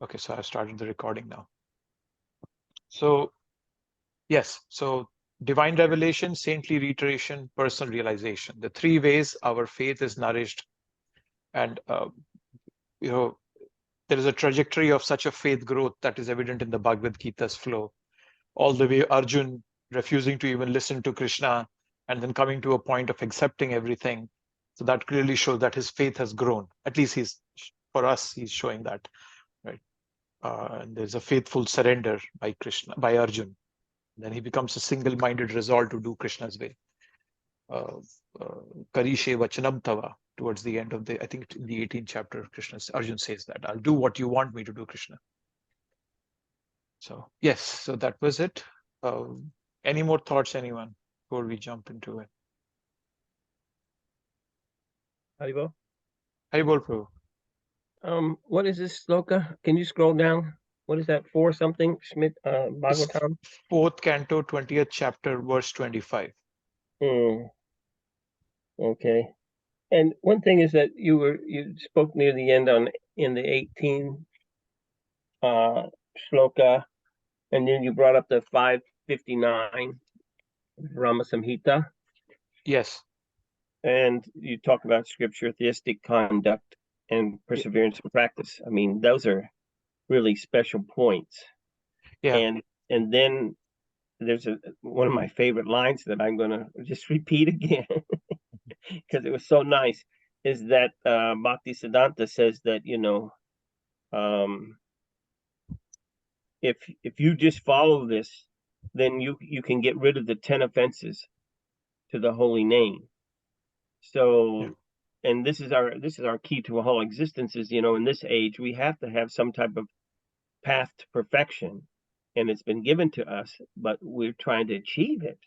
Okay, so I've started the recording now. So, yes, so divine revelation, saintly reiteration, personal realization. The three ways our faith is nourished. And, you know, there is a trajectory of such a faith growth that is evident in the Bhagavad Gita's flow. All the way Arjun refusing to even listen to Krishna and then coming to a point of accepting everything. So that clearly shows that his faith has grown. At least for us, he's showing that, right? And there's a faithful surrender by Krishna, by Arjun. Then he becomes a single-minded resolve to do Krishna's way. Karishe vachanam tava. Towards the end of I think in the 18th chapter, Arjun says that I'll do what you want me to do, Krishna. So yes, so that was it. Any more thoughts, anyone, before we jump into it? Haribol? Haribol Prabhu. What is this sloka? Can you scroll down? What is that for something? Schmidt, Bhagavatam? Fourth canto, 20th chapter, verse 25. Okay. And one thing is that you spoke near the end in the 18 shloka, and then you brought up the 559 Rama Samhita. Yes. And you talk about scripture, theistic conduct, and perseverance in practice. I mean, those are really special points. Yeah. And then there's one of my favorite lines that I'm going to just repeat again because it was so nice, is that Bhakti Siddhanta says that, if you just follow this, then you can get rid of the 10 offenses to the holy name. So, Yeah. and this is our key to a whole existence is, in this age, we have to have some type of path to perfection, and it's been given to us, but we're trying to achieve it.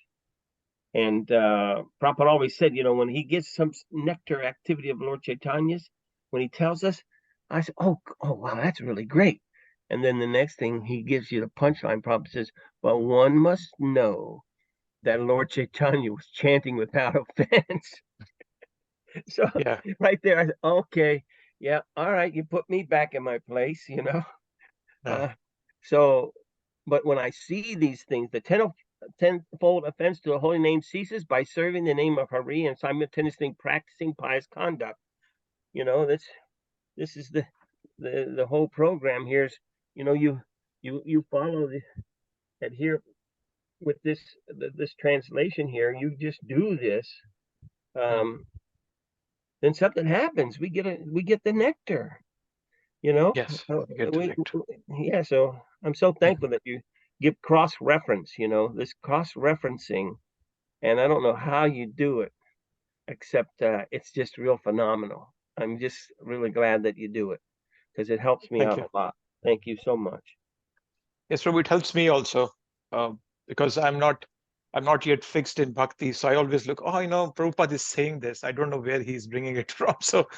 And Prabhupada always said, when he gets some nectar activity of Lord Chaitanya's, when he tells us, I said, oh, wow, that's really great. And then the next thing he gives you the punchline. Prabhupada says, but one must know that Lord Chaitanya was chanting without offense. So Yeah. right there, I said, okay, yeah, all right, you put me back in my place, Yeah. So, but when I see these things, the tenfold offense to the holy name ceases by serving the name of Hari and simultaneously practicing pious conduct. This is the whole program here is, you follow adhere with this translation here. You just do this. Then something happens. We get the nectar. Yes. Get the nectar. Yeah, so I'm so thankful that you give cross-reference, this cross-referencing, and I don't know how you do it, except it's just real phenomenal. I'm just really glad that you do it because it helps me Thank out you. a lot. Thank you so much. Yes, Prabhu, it helps me also because I'm not yet fixed in bhakti. So I always look, Prabhupada is saying this. I don't know where he's bringing it from. So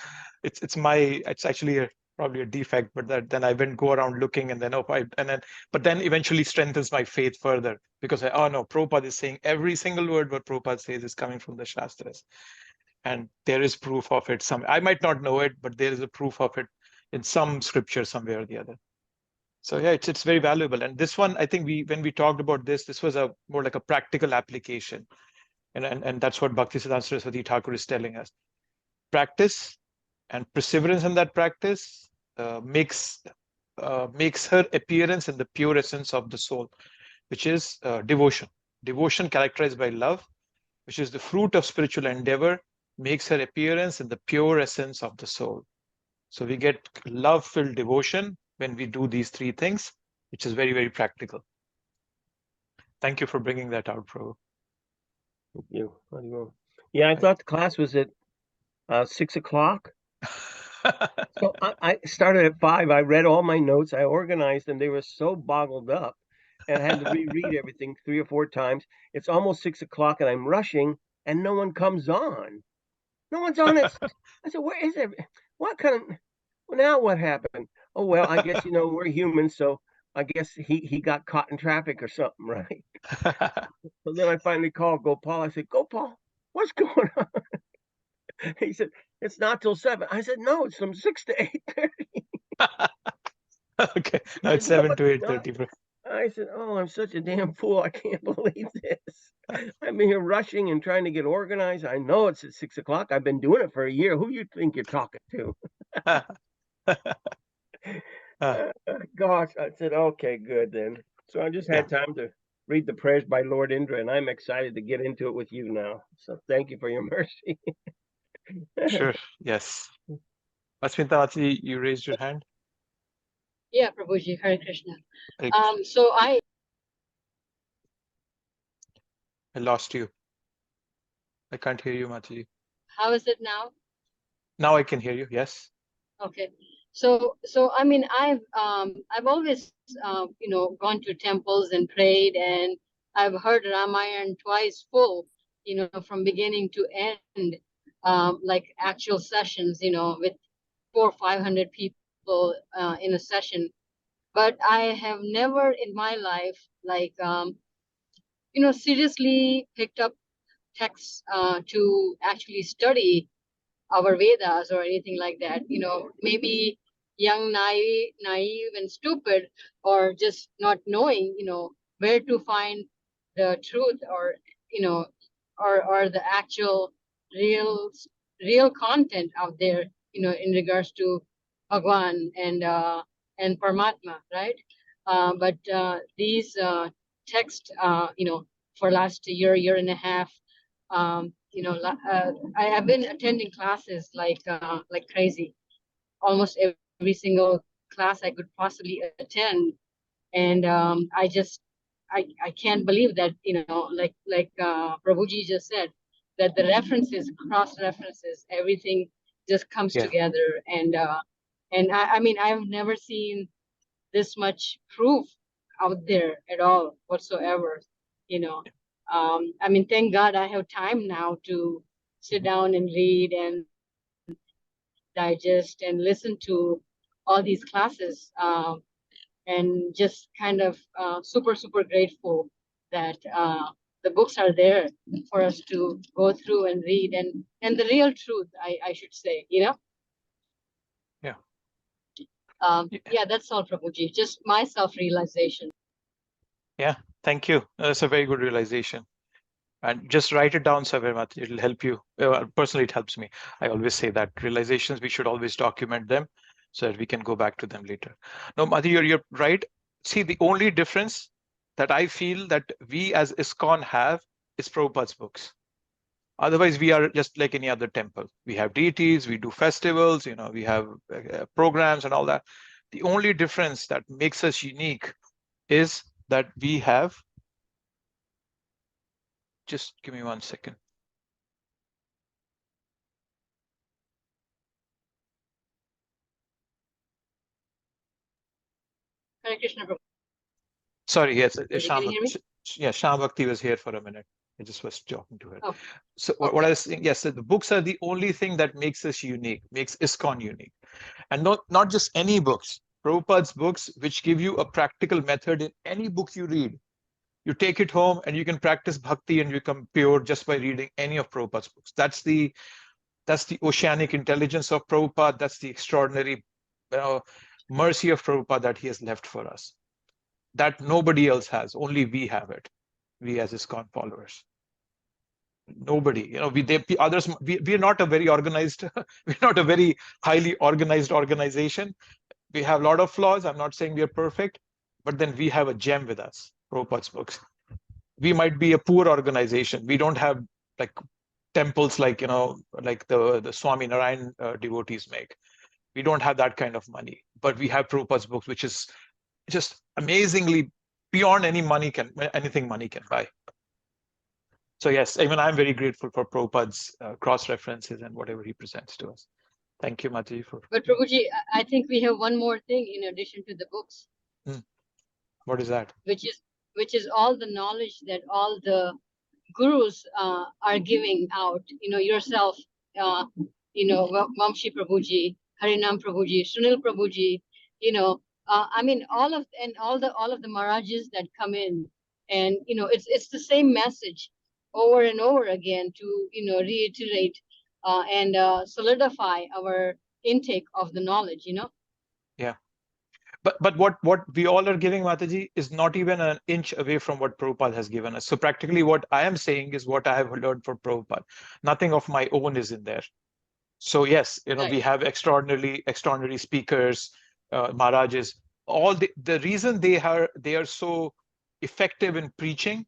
it's actually probably a defect, but then I went go around looking and then but then eventually strengthens my faith further because no, Prabhupada is saying every single word what Prabhupada says is coming from the Shastras. And there is proof of it. I might not know it, but there is a proof of it in some scripture somewhere or the other. So yeah, it's very valuable. And this one, I think when we talked about this was a more like a practical application. And that's what Bhaktisiddhanta Saraswati Thakur is telling us. Practice and perseverance in that practice makes her appearance in the pure essence of the soul, which is devotion. Devotion characterized by love, which is the fruit of spiritual endeavor, makes her appearance in the pure essence of the soul. So we get love-filled devotion when we do these three things, which is very, very practical. Thank you for bringing that out, Prabhu. Thank you. Yeah, I thought the class was at 6 o'clock. So I started at 5. I read all my notes. I organized them. They were so boggled up, and I had to reread everything 3 or 4 times. It's almost 6 o'clock, and I'm rushing, and no one comes on. No one's on it. I said, "Where is it? What kind of? Well, now what happened? Oh well, I guess we're human, so I guess he got caught in traffic or something, right?" So then I finally called Gopal. I said, "Gopal, what's going on?" He said, "It's not till 7." I said, "No, it's from 6 to 8:30." Okay, He now said, it's no, 7 to it's not. 8:30. I said, oh, I'm such a damn fool. I can't believe this. I've been here rushing and trying to get organized. I know it's at 6 o'clock. I've been doing it for a year. Who do you think you're talking to? Gosh, I said, okay, good then. So I just Yeah, had time to read the prayers by Lord Indra, and I'm excited to get into it with you now. So thank you for your mercy. sure. Yes. Asmita, you raised your hand. Yeah, Prabhuji, Hare Krishna. Hare Krishna. So I lost you. I can't hear you, Mataji. how is it now? Now I can hear you. Yes. Okay. So I mean, I've always gone to temples and prayed, and I've heard Ramayana twice full, from beginning to end, like actual sessions, with 400-500 people in a session. But I have never in my life, like, seriously picked up texts to actually study our Vedas or anything like that. Maybe young, naive and stupid, or just not knowing, where to find the truth, or or the actual real real content out there, in regards to Bhagwan and Paramatma, right? But these texts, for last year and a half, I have been attending classes like crazy, almost every single class I could possibly attend, and I can't believe that, like Prabhuji just said, that the references, cross references, everything just comes Yeah. together, and I mean, I've never seen this much proof out there at all whatsoever, you know. I mean, thank God I have time now to sit down and read and digest and listen to all these classes, and just kind of super grateful that the books are there for us to go through and read, and the real truth, I should say, Yeah. Yeah, that's all, Prabhuji. Just my self-realization. Yeah. Thank you. That's a very good realization. And just write it down, Sabermat. It'll help you. Personally, it helps me. I always say that realizations, we should always document them so that we can go back to them later. No, Mati, you're right. See, the only difference that I feel that we as ISKCON have is Prabhupada's books. Otherwise, we are just like any other temple. We have deities, we do festivals, we have programs and all that. The only difference that makes us unique is that we have, just give me 1 second. Hare Krishna, Prabhuji. Sorry, yes, Can you hear me? yeah, Sham Bhakti was here for a minute. I just was talking to her. Oh, So what I was saying, yes, so the books are the only thing that makes us unique, makes ISKCON unique. And not just any books, Prabhupada's books, which give you a practical method in any book you read. You take it home and you can practice bhakti and become pure just by reading any of Prabhupada's books. That's the oceanic intelligence of Prabhupada. That's the extraordinary mercy of Prabhupada that he has left for us. That nobody else has, only we have it, we as ISKCON followers. Nobody, we are not a very organized, we're not a very highly organized organization. We have a lot of flaws. I'm not saying we are perfect, but then we have a gem with us, Prabhupada's books. We might be a poor organization. We don't have like temples like, like the Swami Narayan devotees make. We don't have that kind of money, but we have Prabhupada's books, which is just amazingly beyond anything money can buy. So yes, even I'm very grateful for Prabhupada's cross references and whatever he presents to us. Thank you, Mataji. But Prabhuji, I think we have one more thing in addition to the books. What is that? Which is all the knowledge that all the gurus are giving out. Yourself, Vamshi Prabhuji, Harinam Prabhuji, Sunil Prabhuji. I mean, all of the Maharajas that come in, and it's the same message over and over again to reiterate and solidify our intake of the knowledge. Yeah. But what we all are giving, Mataji, is not even an inch away from what Prabhupada has given us. So practically what I am saying is what I have learned from Prabhupada. Nothing of my own is in there. So yes, we Right. have extraordinary speakers, Maharajas. All the reason they are so effective in preaching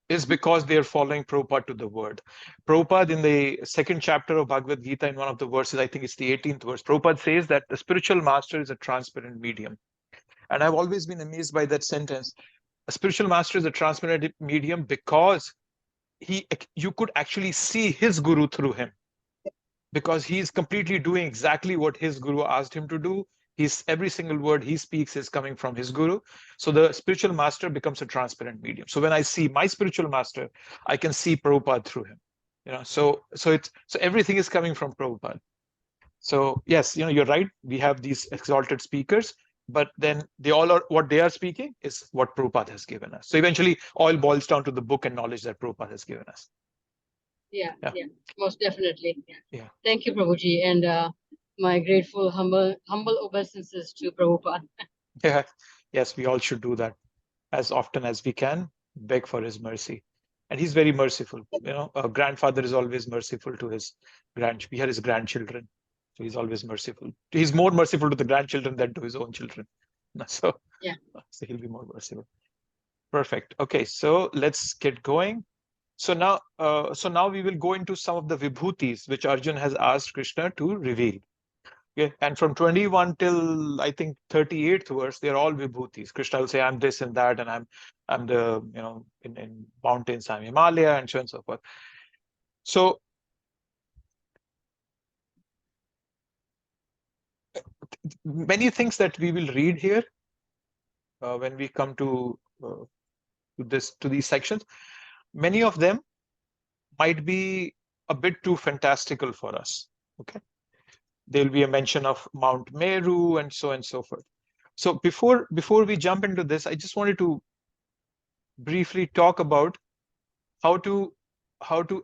is because they are following Prabhupada to the word. Prabhupada, in the second chapter of Bhagavad Gita, in one of the verses, I think it's the 18th verse, Prabhupada says that the spiritual master is a transparent medium. And I've always been amazed by that sentence. A spiritual master is a transparent medium because you could actually see his guru through him, because he's completely doing exactly what his guru asked him to do. Every single word he speaks is coming from his guru. So the spiritual master becomes a transparent medium. So when I see my spiritual master, I can see Prabhupada through him. So everything is coming from Prabhupada. So yes, you're right. We have these exalted speakers, but then what they are speaking is what Prabhupada has given us. So eventually all boils down to the book and knowledge that Prabhupada has given us. Yeah, most definitely. Yeah. Thank you, Prabhuji, and my grateful, humble obeisances to Prabhupada. Yeah. Yes, we all should do that as often as we can, beg for his mercy. And he's very merciful. A grandfather is always merciful to his grandchildren. So he's always merciful. He's more merciful to the grandchildren than to his own children. So he'll be more merciful. Perfect. Okay, so let's get going. So now we will go into some of the vibhutis which Arjun has asked Krishna to reveal. Okay, and from 21 till I think 38th verse, they're all vibhutis. Krishna will say, "I'm this and that, and I'm the in mountains, I'm Himalaya, and so on and so forth." So many things that we will read here when we come to these sections, many of them might be a bit too fantastical for us. Okay, there'll be a mention of Mount Meru and so on and so forth. So before we jump into this, I just wanted to briefly talk about how to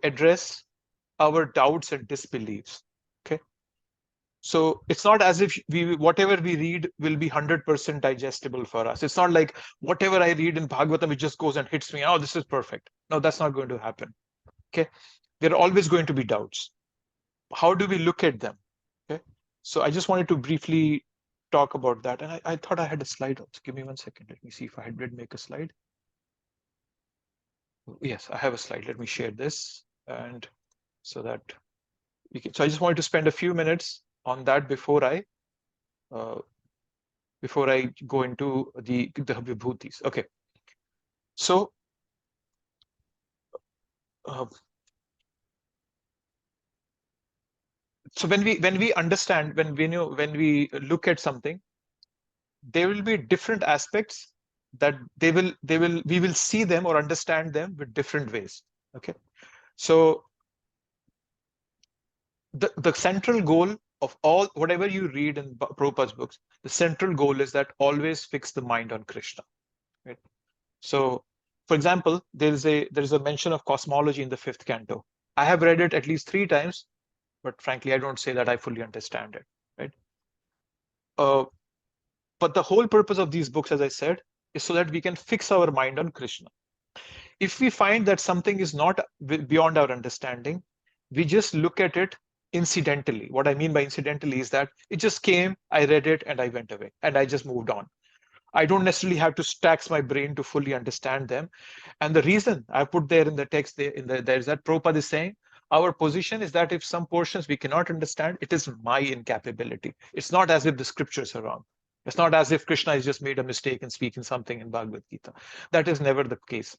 address our doubts and disbeliefs. Okay, so it's not as if whatever we read will be 100% digestible for us. It's not like whatever I read in Bhagavatam, it just goes and hits me. Oh, this is perfect. No, that's not going to happen. Okay, there are always going to be doubts. How do we look at them? Okay, so I just wanted to briefly talk about that. And I thought I had a slide also. Give me 1 second. Let me see if I did make a slide. Yes, I have a slide. Let me share this, and so that we can. So I just wanted to spend a few minutes on that before I go into the vibhutis. Okay, so so when we understand, when we look at something, there will be different aspects that we will see them or understand them with different ways. Okay, so the central goal of whatever you read in Prabhupada's books, the central goal is that always fix the mind on Krishna. Right? So, for example, there is a mention of cosmology in the 5th canto. I have read it at least 3 times, but frankly, I don't say that I fully understand it. Right? But the whole purpose of these books, as I said, is so that we can fix our mind on Krishna. If we find that something is not beyond our understanding, we just look at it incidentally. What I mean by incidentally is that it just came, I read it, and I went away, and I just moved on. I don't necessarily have to tax my brain to fully understand them. And the reason I put there in the text, there is that Prabhupada is saying, our position is that if some portions we cannot understand, it is my incapability. It's not as if the scriptures are wrong. It's not as if Krishna has just made a mistake in speaking something in Bhagavad Gita. That is never the case.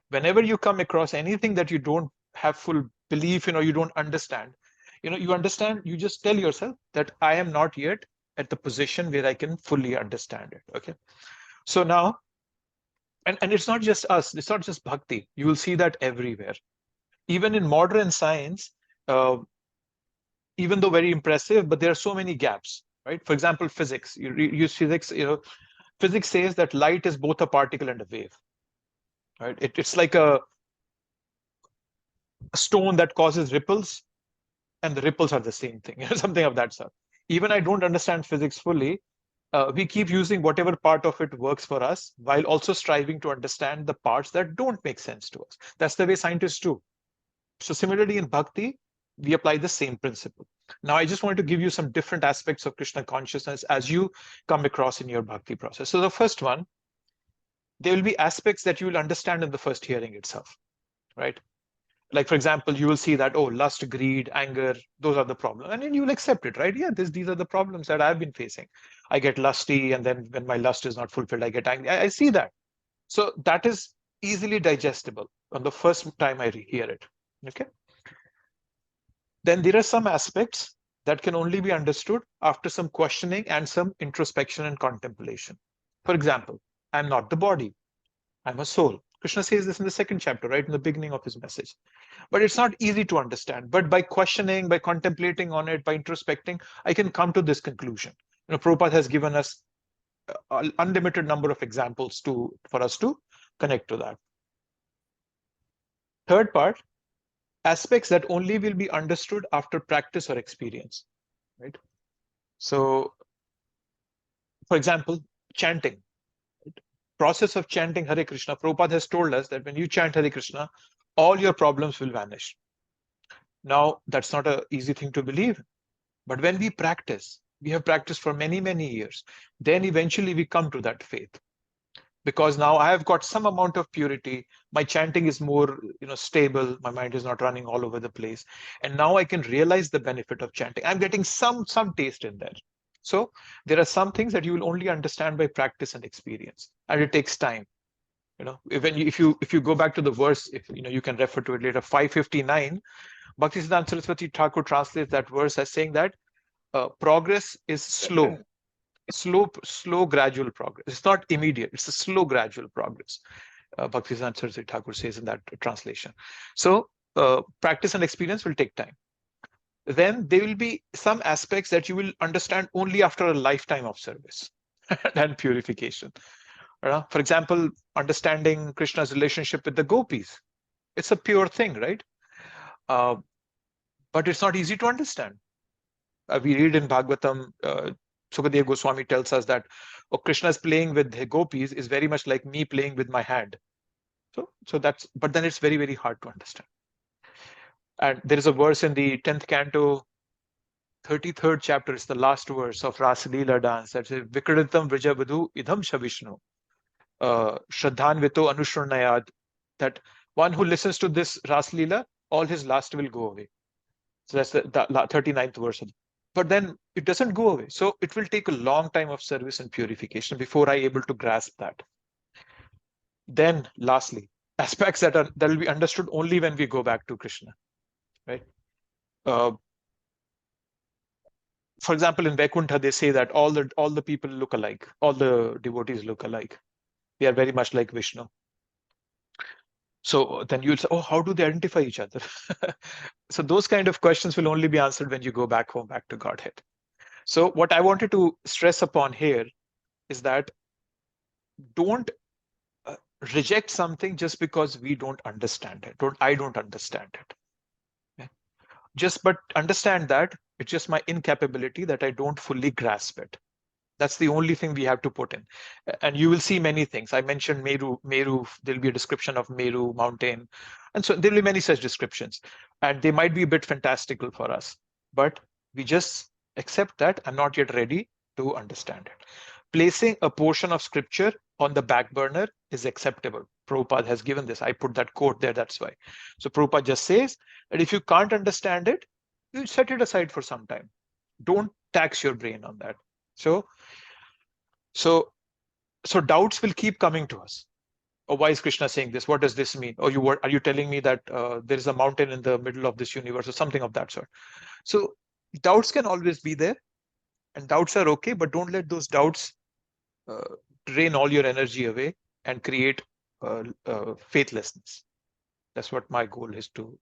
Whenever you come across anything that you don't have full belief in or you don't understand, you understand, you just tell yourself that I am not yet at the position where I can fully understand it. Okay. So now, and it's not just us, it's not just bhakti. You will see that everywhere. Even in modern science, even though very impressive, but there are so many gaps, right? For example, physics. You use physics, physics says that light is both a particle and a wave. Right? It's like a stone that causes ripples, and the ripples are the same thing, something of that sort. Even I don't understand physics fully, we keep using whatever part of it works for us while also striving to understand the parts that don't make sense to us. That's the way scientists do. So similarly in bhakti, we apply the same principle. Now, I just wanted to give you some different aspects of Krishna consciousness as you come across in your bhakti process. So the first one, there will be aspects that you will understand in the first hearing itself, right? Like, for example, you will see that, oh, lust, greed, anger, those are the problems. And then you will accept it, right? Yeah, these are the problems that I've been facing. I get lusty, and then when my lust is not fulfilled, I get angry. I see that. So that is easily digestible on the first time I hear it, okay? Then there are some aspects that can only be understood after some questioning and some introspection and contemplation. For example, I'm not the body, I'm a soul. Krishna says this in the second chapter, right in the beginning of his message. But it's not easy to understand. But by questioning, by contemplating on it, by introspecting, I can come to this conclusion. Prabhupada has given us an unlimited number of examples for us to connect to that. Third part, aspects that only will be understood after practice or experience, right? So, for example, chanting. Process of chanting Hare Krishna, Prabhupada has told us that when you chant Hare Krishna, all your problems will vanish. Now, that's not an easy thing to believe, but when we practice, we have practiced for many, many years, then eventually we come to that faith. Because now I have got some amount of purity, my chanting is more stable, my mind is not running all over the place, and now I can realize the benefit of chanting. I'm getting some taste in there. So there are some things that you will only understand by practice and experience, and it takes time. If you go back to the verse, if you can refer to it later, 559, Bhaktisiddhanta Saraswati Thakur translates that verse as saying that progress is slow, gradual progress. It's not immediate. It's a slow, gradual progress. Bhaktisiddhanta Saraswati Thakur says in that translation. So practice and experience will take time. Then there will be some aspects that you will understand only after a lifetime of service and purification. For example, understanding Krishna's relationship with the gopis. It's a pure thing, right? But it's not easy to understand. We read in Bhagavatam, Sukadeva Goswami tells us that Krishna's playing with the gopis is very much like me playing with my hand. But then it's very, very hard to understand. And there is a verse in the 10th canto, 33rd chapter, it's the last verse of Rasa Leela dance that says, Vikritam Vrijavadhu idham shavishnu, Shraddhanvito Anushranayad, that one who listens to this Rasa Leela, all his lust will go away. So that's the 39th verse. But then it doesn't go away. So it will take a long time of service and purification before I'm able to grasp that. Then lastly, aspects that will be understood only when we go back to Krishna, right? For example, in Vaikuntha, they say that all the people look alike, all the devotees look alike. They are very much like Vishnu. So then you'll say, oh, how do they identify each other? So those kind of questions will only be answered when you go back home, back to Godhead. So what I wanted to stress upon here is that don't reject something just because we don't understand it. I don't understand it. Okay? But understand that it's just my incapability that I don't fully grasp it. That's the only thing we have to put in. And you will see many things. I mentioned Meru, there'll be a description of Meru mountain. And so there'll be many such descriptions. And they might be a bit fantastical for us, but we just accept that I'm not yet ready to understand it. Placing a portion of scripture on the back burner is acceptable. Prabhupada has given this. I put that quote there, that's why. So Prabhupada just says that if you can't understand it, you set it aside for some time. Don't tax your brain on that. So doubts will keep coming to us. Oh, why is Krishna saying this? What does this mean? Are you telling me that there is a mountain in the middle of this universe or something of that sort? So doubts can always be there, and doubts are okay, but don't let those doubts drain all your energy away and create faithlessness. That's what my goal is to.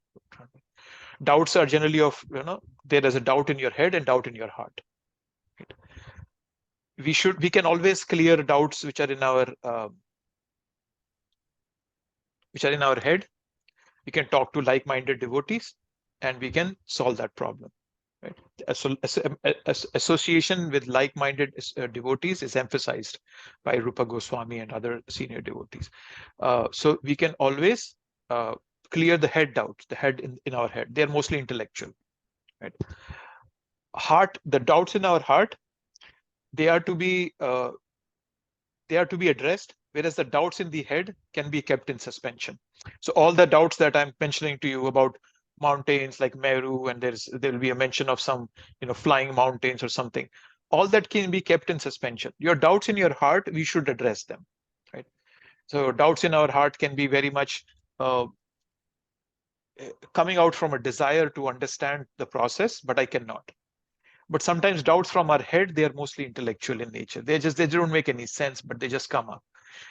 Doubts are generally there is a doubt in your head and doubt in your heart. Right? We can always clear doubts which are in our head. We can talk to like-minded devotees and we can solve that problem. Right? Association with like-minded devotees is emphasized by Rupa Goswami and other senior devotees. So we can always clear the head doubts, the head in our head. They're mostly intellectual. Right? The doubts in our heart, they are to be addressed, whereas the doubts in the head can be kept in suspension. So all the doubts that I'm mentioning to you about mountains like Meru, and there will be a mention of some flying mountains or something, all that can be kept in suspension. Your doubts in your heart, we should address them, right? So doubts in our heart can be very much coming out from a desire to understand the process, but I cannot. But sometimes doubts from our head, they are mostly intellectual in nature. They don't make any sense, but they just come up.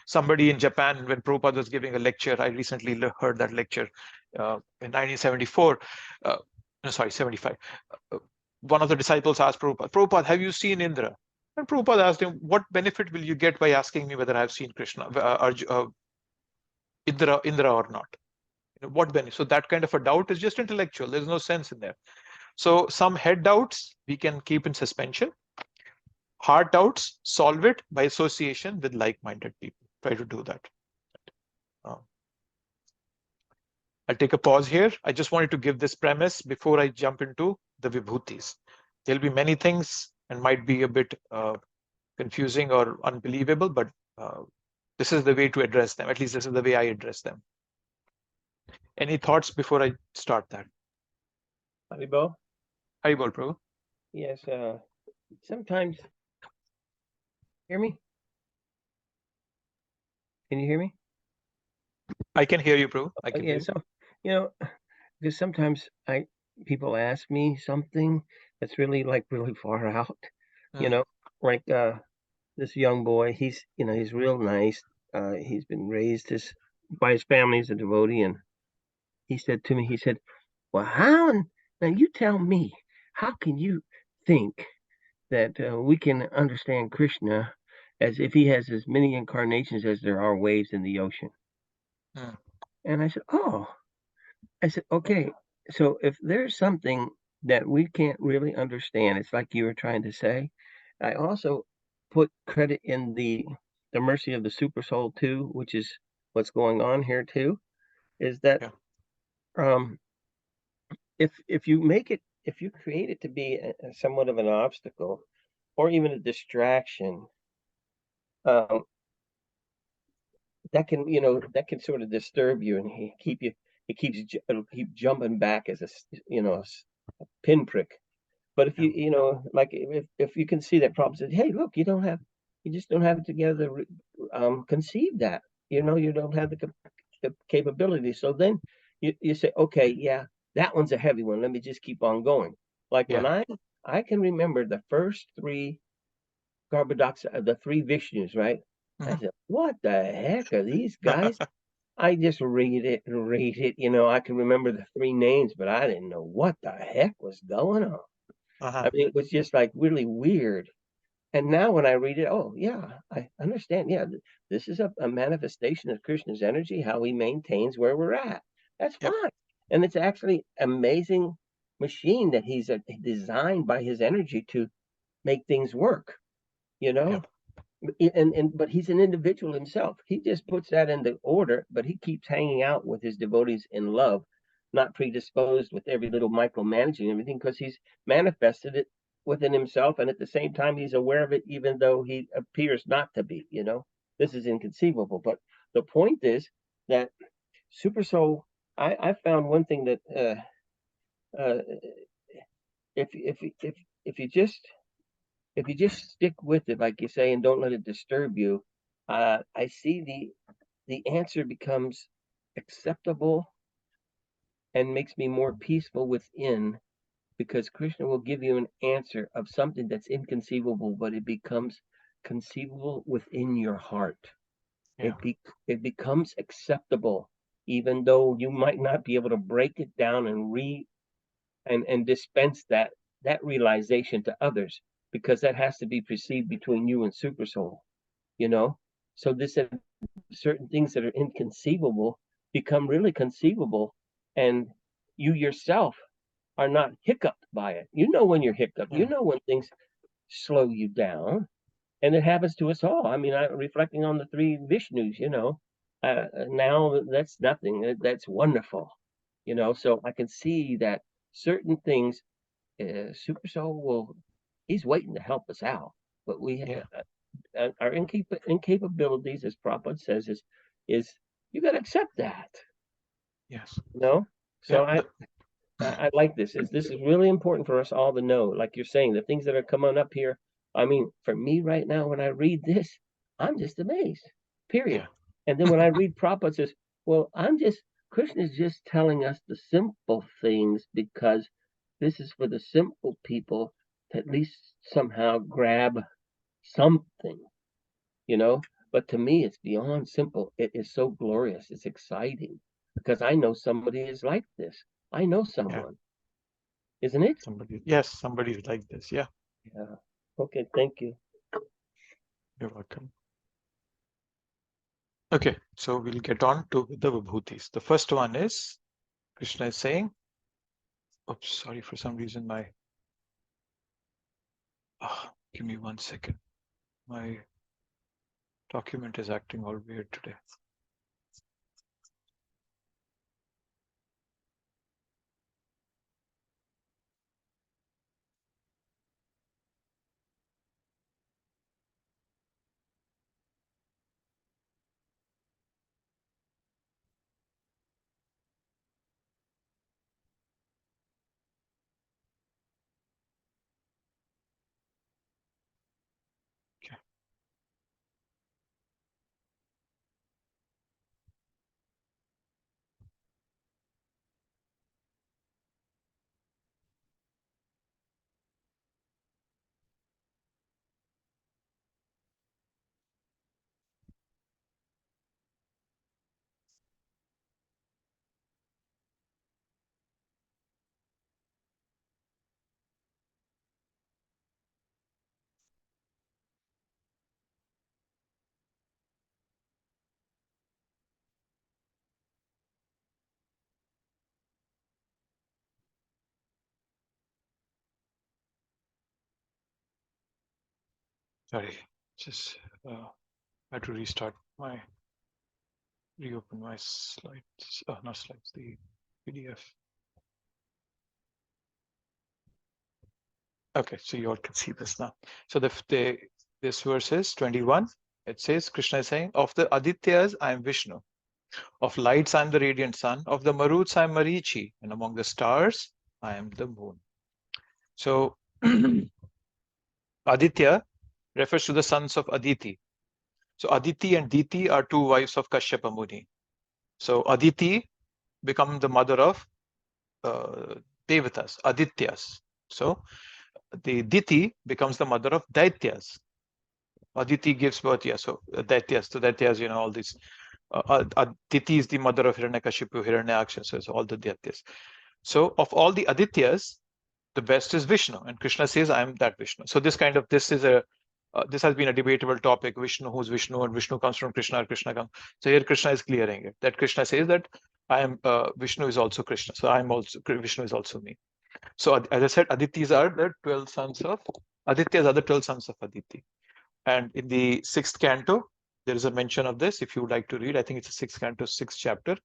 Somebody in Japan, when Prabhupada was giving a lecture, I recently heard that lecture in 1974, no, sorry, 75. One of the disciples asked Prabhupada, have you seen Indra? And Prabhupada asked him, what benefit will you get by asking me whether I've seen Krishna, Indra or not? What benefit? So that kind of a doubt is just intellectual. There's no sense in there. So some head doubts we can keep in suspension. Heart doubts, solve it by association with like-minded people. Try to do that. I'll take a pause here. I just wanted to give this premise before I jump into the vibhutis. There'll be many things and might be a bit confusing or unbelievable, but this is the way to address them. At least this is the way I address them. Any thoughts before I start that? Haribol? Haribol, Prabhu. Yes, sometimes. Hear me? Can you hear me? I can hear you, Prabhu. I can hear you. So, because sometimes people ask me something that's really far out, like this young boy, he's real nice. He's been raised by his family as a devotee, and he said to me, well, now you tell me, how can you think that we can understand Krishna as if he has as many incarnations as there are waves in the ocean? And I said, okay, so if there's something that we can't really understand, it's like you were trying to say, I also put credit in the mercy of the super soul too, which is what's going on here too, is that if you create it to be somewhat of an obstacle or even a distraction, that can sort of disturb you and it'll keep jumping back as a pinprick. But if if you can see that problem, say, hey, look, you just don't have it together to conceive that, you don't have the capability. So then you say, okay, yeah, that one's a heavy one. Let me just keep on going. Like when I can remember the first three the three Vishnus, right? I said, what the heck are these guys? I just read it. I can remember the three names, but I didn't know what the heck was going on. I mean, it was just like really weird. And now when I read it, oh yeah, I understand. Yeah, this is a manifestation of Krishna's energy, how he maintains where we're at. That's fine. And it's actually amazing machine that he's designed by his energy to make things work, but he's an individual himself. He just puts that into order, but he keeps hanging out with his devotees in love, not predisposed with every little micromanaging and everything, because he's manifested it within himself, and at the same time he's aware of it, even though he appears not to be. This is inconceivable. But the point is that Super Soul, I found one thing that if you just stick with it, like you say, and don't let it disturb you, I see the answer becomes acceptable and makes me more peaceful within, because Krishna will give you an answer of something that's inconceivable, but it becomes conceivable within your heart. It becomes acceptable, even though you might not be able to break it down and dispense that realization to others, because that has to be perceived between you and Super Soul, So certain things that are inconceivable become really conceivable, and you yourself are not hiccuped by it. You know when you're hiccuped. Yeah. You know when things slow you down. And it happens to us all. I mean, reflecting on the three Vishnus, now that's nothing. That's wonderful, So I can see that certain things, Super Soul he's waiting to help us out. But our incapabilities, as Prabhupada says, is you got to accept that, Yes. So Yeah. I like this. This is really important for us all to know. Like you're saying, the things that are coming up here. I mean, for me right now, when I read this, I'm just amazed. Period. Yeah. And then when I read Prabhupada says, well, Krishna is just telling us the simple things because this is for the simple people to at least somehow grab something, But to me, it's beyond simple. It is so glorious. It's exciting because I know somebody is like this. I know someone, isn't it? Yes, somebody's like this. Yeah. Yeah. Okay, thank you. You're welcome. Okay, so we'll get on to the Vibhutis. The first one is Krishna is saying, oops, sorry, for some reason give me 1 second. My document is acting all weird today. Okay. Sorry, just had to reopen my slides. Not slides, the PDF. Okay, so you all can see this now. So this verse is 21. It says, Krishna is saying, of the Adityas, I am Vishnu. Of lights, I am the radiant sun. Of the Maruts, I am Marichi. And among the stars, I am the moon. So Aditya refers to the sons of Aditi. So Aditi and Diti are two wives of Kashyapa Muni. So Aditi becomes the mother of Devatas, Adityas. So the Diti becomes the mother of Daityas. Aditi gives birth, so Daityas. So Daityas, all these. Aditi is the mother of Hiranyakashipu, Hiranyaksha, so it's all the Daityas. So of all the Adityas, the best is Vishnu, and Krishna says, I am that Vishnu. So this has been a debatable topic. Vishnu, who's Vishnu, and Vishnu comes from Krishna, or Krishna comes. So here Krishna is clearing it. That Krishna says that I am Vishnu is also Krishna. So I am also Vishnu is also me. So as I said, Adityas are the 12 sons of Adityas are the 12 sons of Aditi. And in the 6th canto, there is a mention of this. If you would like to read, I think it's a 6th canto, 6th chapter.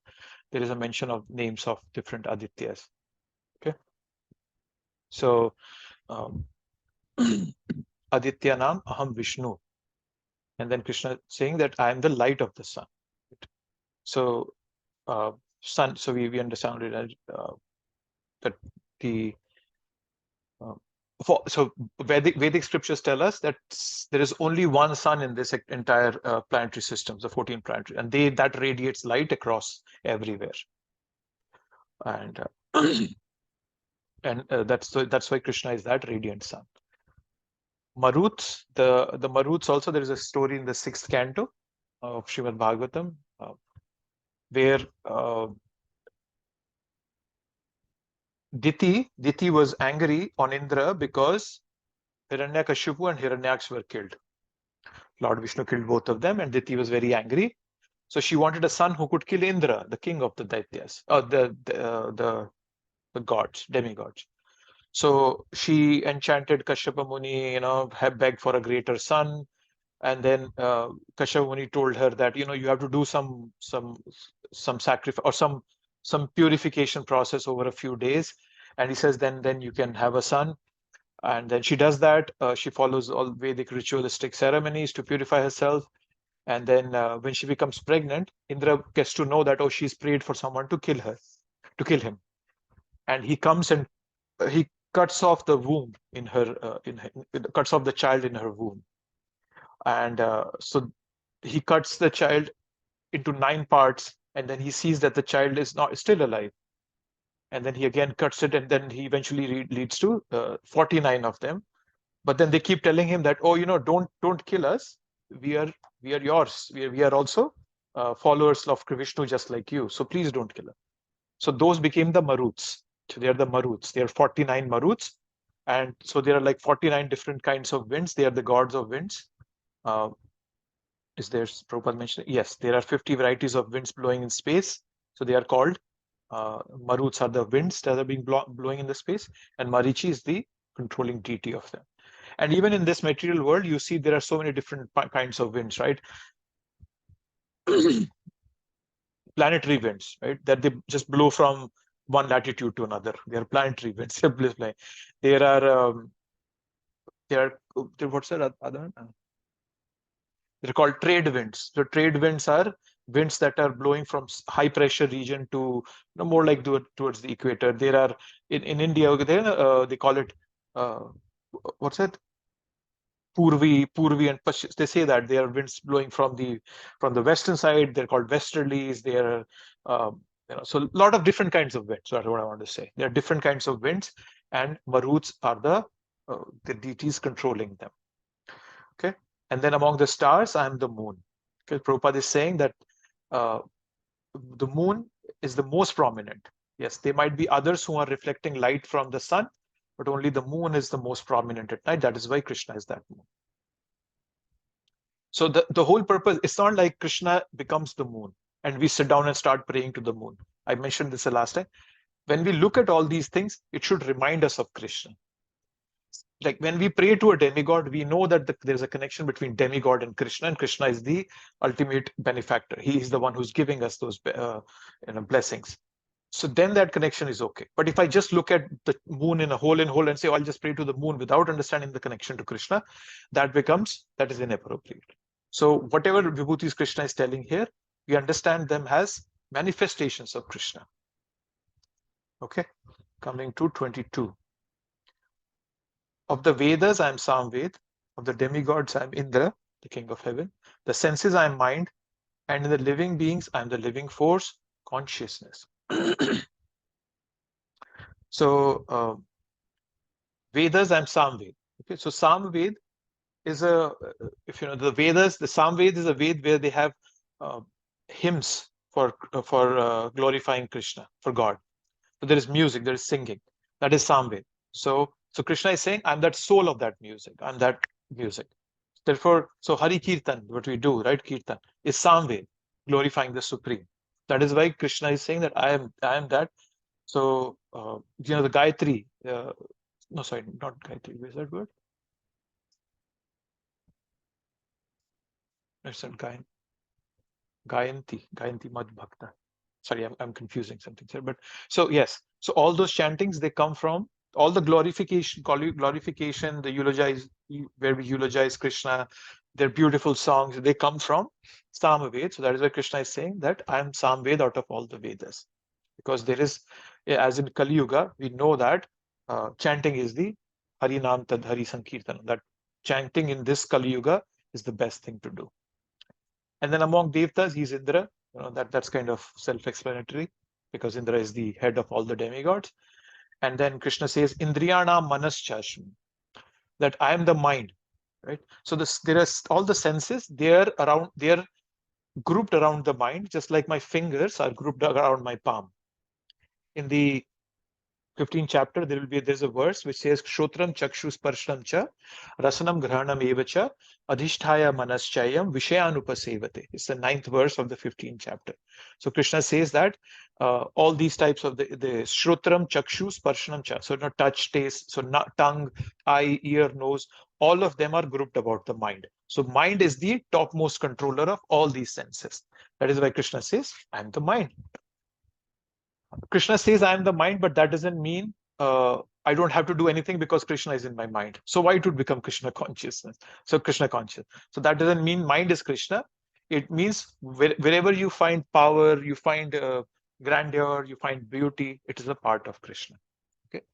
There is a mention of names of different Adityas. Okay. So Adityanam Aham Vishnu. And then Krishna saying that I am the light of the sun. So sun, so we understand it as that the so Vedic scriptures tell us that there is only one sun in this entire planetary system, the 14 planetary, and that radiates light across everywhere. And that's why Krishna is that radiant sun. Maruts, the Maruts also, there is a story in the 6th canto of Srimad Bhagavatam where Diti was angry on Indra because Hiranyakashipu and Hiranyaksha were killed. Lord Vishnu killed both of them, and Diti was very angry. So she wanted a son who could kill Indra, the king of the Daityas, the the gods, demigods. So she enchanted Kashyapa Muni, have begged for a greater son. And then Kashyapa Muni told her that, you have to do some sacrifice or some purification process over a few days. And he says, then you can have a son. And then she does that. She follows all Vedic ritualistic ceremonies to purify herself. And then when she becomes pregnant, Indra gets to know that, oh, she's prayed for someone to kill him. And he comes and he cuts off the womb cuts off the child in her womb. And so he cuts the child into 9 parts, and then he sees that the child is still alive. And then he again cuts it, and then he eventually leads to 49 of them. But then they keep telling him that, oh, don't kill us. We are yours. We are also followers of Vishnu, just like you. So please don't kill us. So those became the Maruts. So they are the Maruts. They are 49 Maruts. And so there are like 49 different kinds of winds. They are the gods of winds. Is there Prabhupada mentioned? Yes, there are 50 varieties of winds blowing in space. So they are called Maruts are the winds that are being blowing in the space, and Marichi is the controlling deity of them. And even in this material world, you see there are so many different kinds of winds, right? Planetary winds, right? That they just blow from one latitude to another. They are planetary winds. There are what's the other one? They're called trade winds. So trade winds are winds that are blowing from high pressure region to more like towards the equator. There are in India, they call it what's that? Purvi and Paschim. They say that there are winds blowing from the western side. They're called westerlies. They are so a lot of different kinds of winds. That's what I want to say. There are different kinds of winds, and Maruts are the deities controlling them. Okay. And then among the stars, I am the moon. Okay, Prabhupada is saying that the moon is the most prominent. Yes, there might be others who are reflecting light from the sun, but only the moon is the most prominent at night. That is why Krishna is that moon. So the whole purpose, it's not like Krishna becomes the moon and we sit down and start praying to the moon. I mentioned this the last time. When we look at all these things, it should remind us of Krishna. Like when we pray to a demigod, we know that there's a connection between demigod and Krishna is the ultimate benefactor. He is the one who's giving us those blessings. So then that connection is okay. But if I just look at the moon in whole and say, oh, I'll just pray to the moon without understanding the connection to Krishna, that is inappropriate. So whatever vibhutis Krishna is telling here, we understand them as manifestations of Krishna. Okay, coming to 22. Of the Vedas, I am Samved. Of the demigods, I am Indra, the king of heaven. The senses, I am mind. And in the living beings, I am the living force, consciousness. So, Vedas, I am Samved. Okay, so Samved is if you know the Vedas, the Samved is a Ved where they have hymns for glorifying Krishna, for God. So there is music, there is singing. That is Samved. So Krishna is saying, I'm that soul of that music. I'm that music. Therefore, so Hari Kirtan, what we do, right? Kirtan is Samved, glorifying the Supreme. That is why Krishna is saying that I am that. So the Gayatri. No, sorry, not Gayatri. Where's that word? It's not Gayanti Mad Bhakta. Sorry, I'm confusing something here. But so yes, so all those chantings, they come from all the glorification, the eulogize, where we eulogize Krishna, their beautiful songs, they come from Samaved. So that is why Krishna is saying that I am Samved out of all the Vedas. Because there is, as in Kali Yuga, we know that chanting is the Harinam Tad Hari Sankirtan. That chanting in this Kali Yuga is the best thing to do. And then among Devtas, he's Indra. That's kind of self-explanatory because Indra is the head of all the demigods. And then Krishna says, Indriyana Manaschashmi, that I am the mind, right? So there are all the senses, they're grouped around the mind, just like my fingers are grouped around my palm. In the 15th chapter, there's a verse which says Kshotram Chakshus Parshanam Cha Rasanam Granam Evacha Adhishthaya Manaschayam Vishayanupasevate. It's the 9th verse of the 15th chapter. So Krishna says that all these types of the Shrotram Chakshus Parshanam Cha, so touch, taste, so tongue, eye, ear, nose, all of them are grouped about the mind. So mind is the topmost controller of all these senses. That is why Krishna says, I am the mind. Krishna says I am the mind, but that doesn't mean I don't have to do anything because Krishna is in my mind. So why it would become Krishna consciousness? So Krishna conscious. So that doesn't mean mind is Krishna. It means wherever you find power, you find grandeur, you find beauty, it is a part of Krishna. Okay.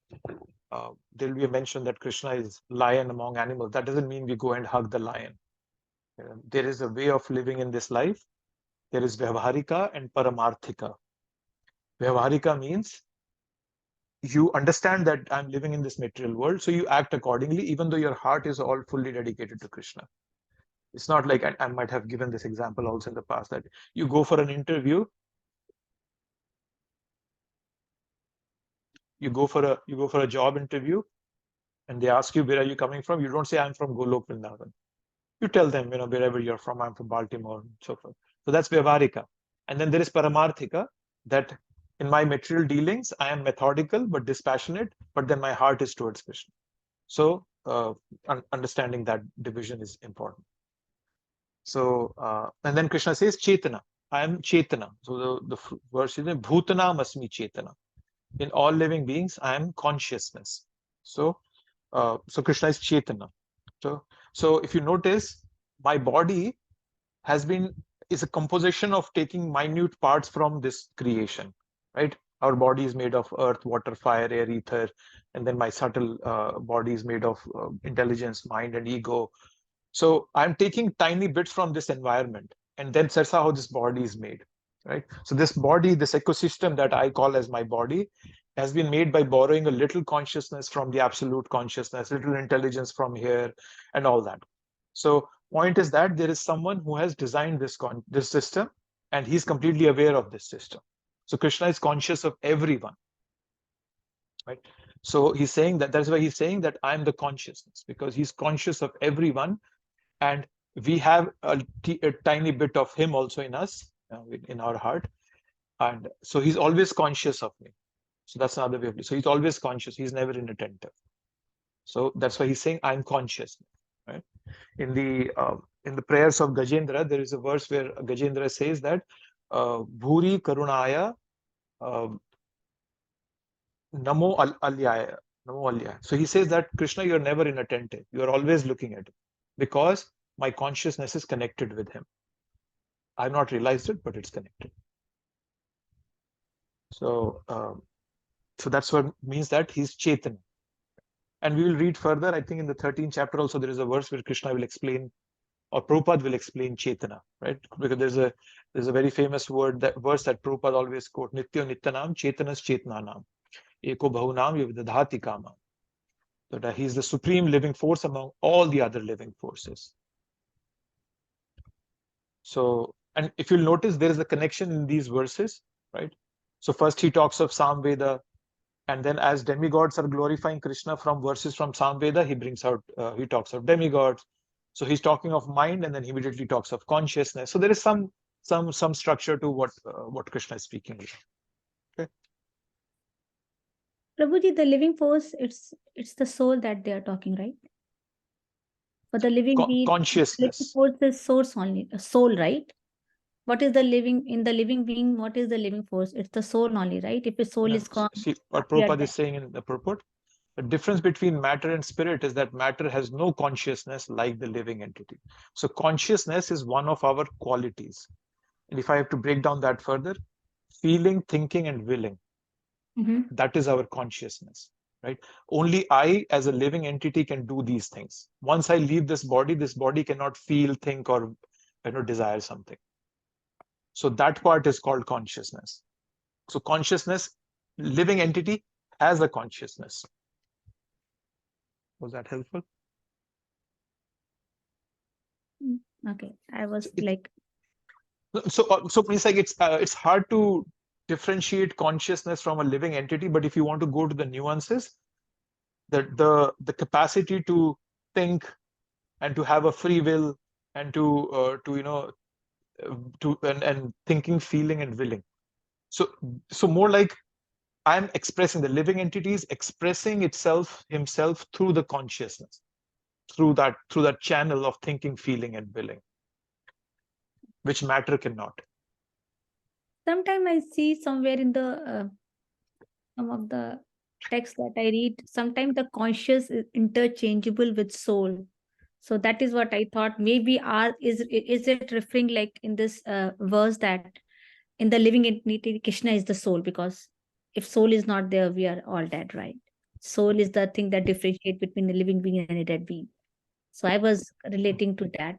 There will be a mention that Krishna is lion among animals. That doesn't mean we go and hug the lion. There is a way of living in this life. There is Vyavaharika and Paramarthika. Vyavaharika means you understand that I'm living in this material world, so you act accordingly, even though your heart is all fully dedicated to Krishna. It's not like I might have given this example also in the past that you go for an interview, you go for a job interview, and they ask you where are you coming from. You don't say I'm from Golok Vrindavan. You tell them wherever you're from, I'm from Baltimore and so forth. So that's Vyavaharika. And then there is Paramarthika, that in my material dealings, I am methodical but dispassionate, but then my heart is towards Krishna. So understanding that division is important. So, and then Krishna says, Chetana, I am Chetana. So the verse is, Bhutanam asmi Chetana. In all living beings, I am consciousness. So Krishna is Chetana. So if you notice, my body is a composition of taking minute parts from this creation, right? Our body is made of earth, water, fire, air, ether, and then my subtle body is made of intelligence, mind, and ego. So I'm taking tiny bits from this environment, and then that's how this body is made, right? So this body, this ecosystem that I call as my body, has been made by borrowing a little consciousness from the absolute consciousness, little intelligence from here, and all that. So point is that there is someone who has designed this system, and he's completely aware of this system. So Krishna is conscious of everyone, right? So he's saying that's why he's saying that I'm the consciousness, because he's conscious of everyone, and we have a tiny bit of him also in us, in our heart, and so he's always conscious of me. So that's another way of it. So he's always conscious. He's never inattentive. So that's why he's saying I'm conscious, right? In the prayers of Gajendra, there is a verse where Gajendra says that Bhuri Karunaya Namo Alyaya. Namo Alyaya. So he says that Krishna, you're never inattentive. You're always looking at him, because my consciousness is connected with him. I've not realized it, but it's connected. So so that's what means that he's Chaitanya. And we will read further. I think in the 13th chapter also there is a verse where Krishna will explain, or Prabhupada will explain Chetana, right? Because there's a very famous verse that Prabhupada always quote, Nityo Nityanam Chetanas Chetananam Eko Bahunam Yavidadhati Kama. So that he's the supreme living force among all the other living forces. So, and if you'll notice, there is a connection in these verses, right? So first he talks of Samveda, and then as demigods are glorifying Krishna from verses from Samveda, he talks of demigods. So he's talking of mind, and then he immediately talks of consciousness. So there is some structure to what Krishna is speaking about. Okay. Prabhuji, the living force, it's the soul that they are talking, right? For the living being, consciousness. living force is source only, a soul, right? What is the living in the living being? What is the living force? It's the soul only, right? If the soul is gone, see what Prabhupada is saying in the purport. The difference between matter and spirit is that matter has no consciousness like the living entity. So consciousness is one of our qualities. And if I have to break down that further, feeling, thinking, and willing, that is our consciousness, right? Only I, as a living entity, can do these things. Once I leave this body cannot feel, think, or desire something. So that part is called consciousness. So consciousness, living entity has a consciousness. Was that helpful? Okay, I was like. So it's like it's hard to differentiate consciousness from a living entity, but if you want to go to the nuances, the capacity to think and to have a free will and to and thinking, feeling, and willing. So more like I'm expressing, the living entity is expressing himself through the consciousness, through that channel of thinking, feeling, and willing, which matter cannot. Sometimes I see somewhere in the some of the texts that I read, sometimes the conscious is interchangeable with soul. So that is what I thought. Maybe is it referring like in this verse that in the living entity, Krishna is the soul, because if soul is not there, we are all dead, right? Soul is the thing that differentiates between the living being and a dead being. So I was relating to that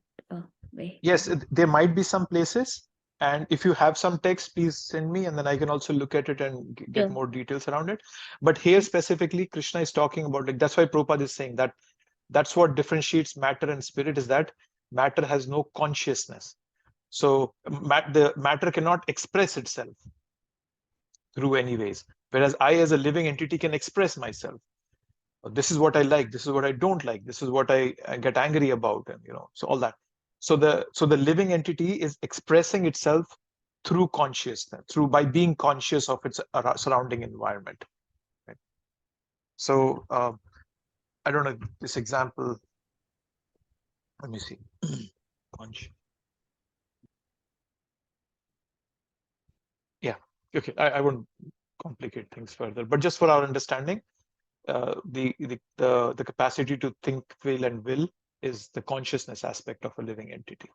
way. Yes, there might be some places. And if you have some text, please send me, and then I can also look at it and get Sure. more details around it. But here specifically, Krishna is talking about, like, that's why Prabhupada is saying that that's what differentiates matter and spirit, is that matter has no consciousness. So the matter cannot express itself through any ways, whereas I, as a living entity, can express myself. This is what I like, this is what I don't like, this is what I get angry about, and so all that. So the living entity is expressing itself through consciousness, by being conscious of its surrounding environment. Right? So I don't know this example. Let me see. Yeah. Okay. I won't complicate things further, but just for our understanding, the capacity to think, feel, and will is the consciousness aspect of a living entity.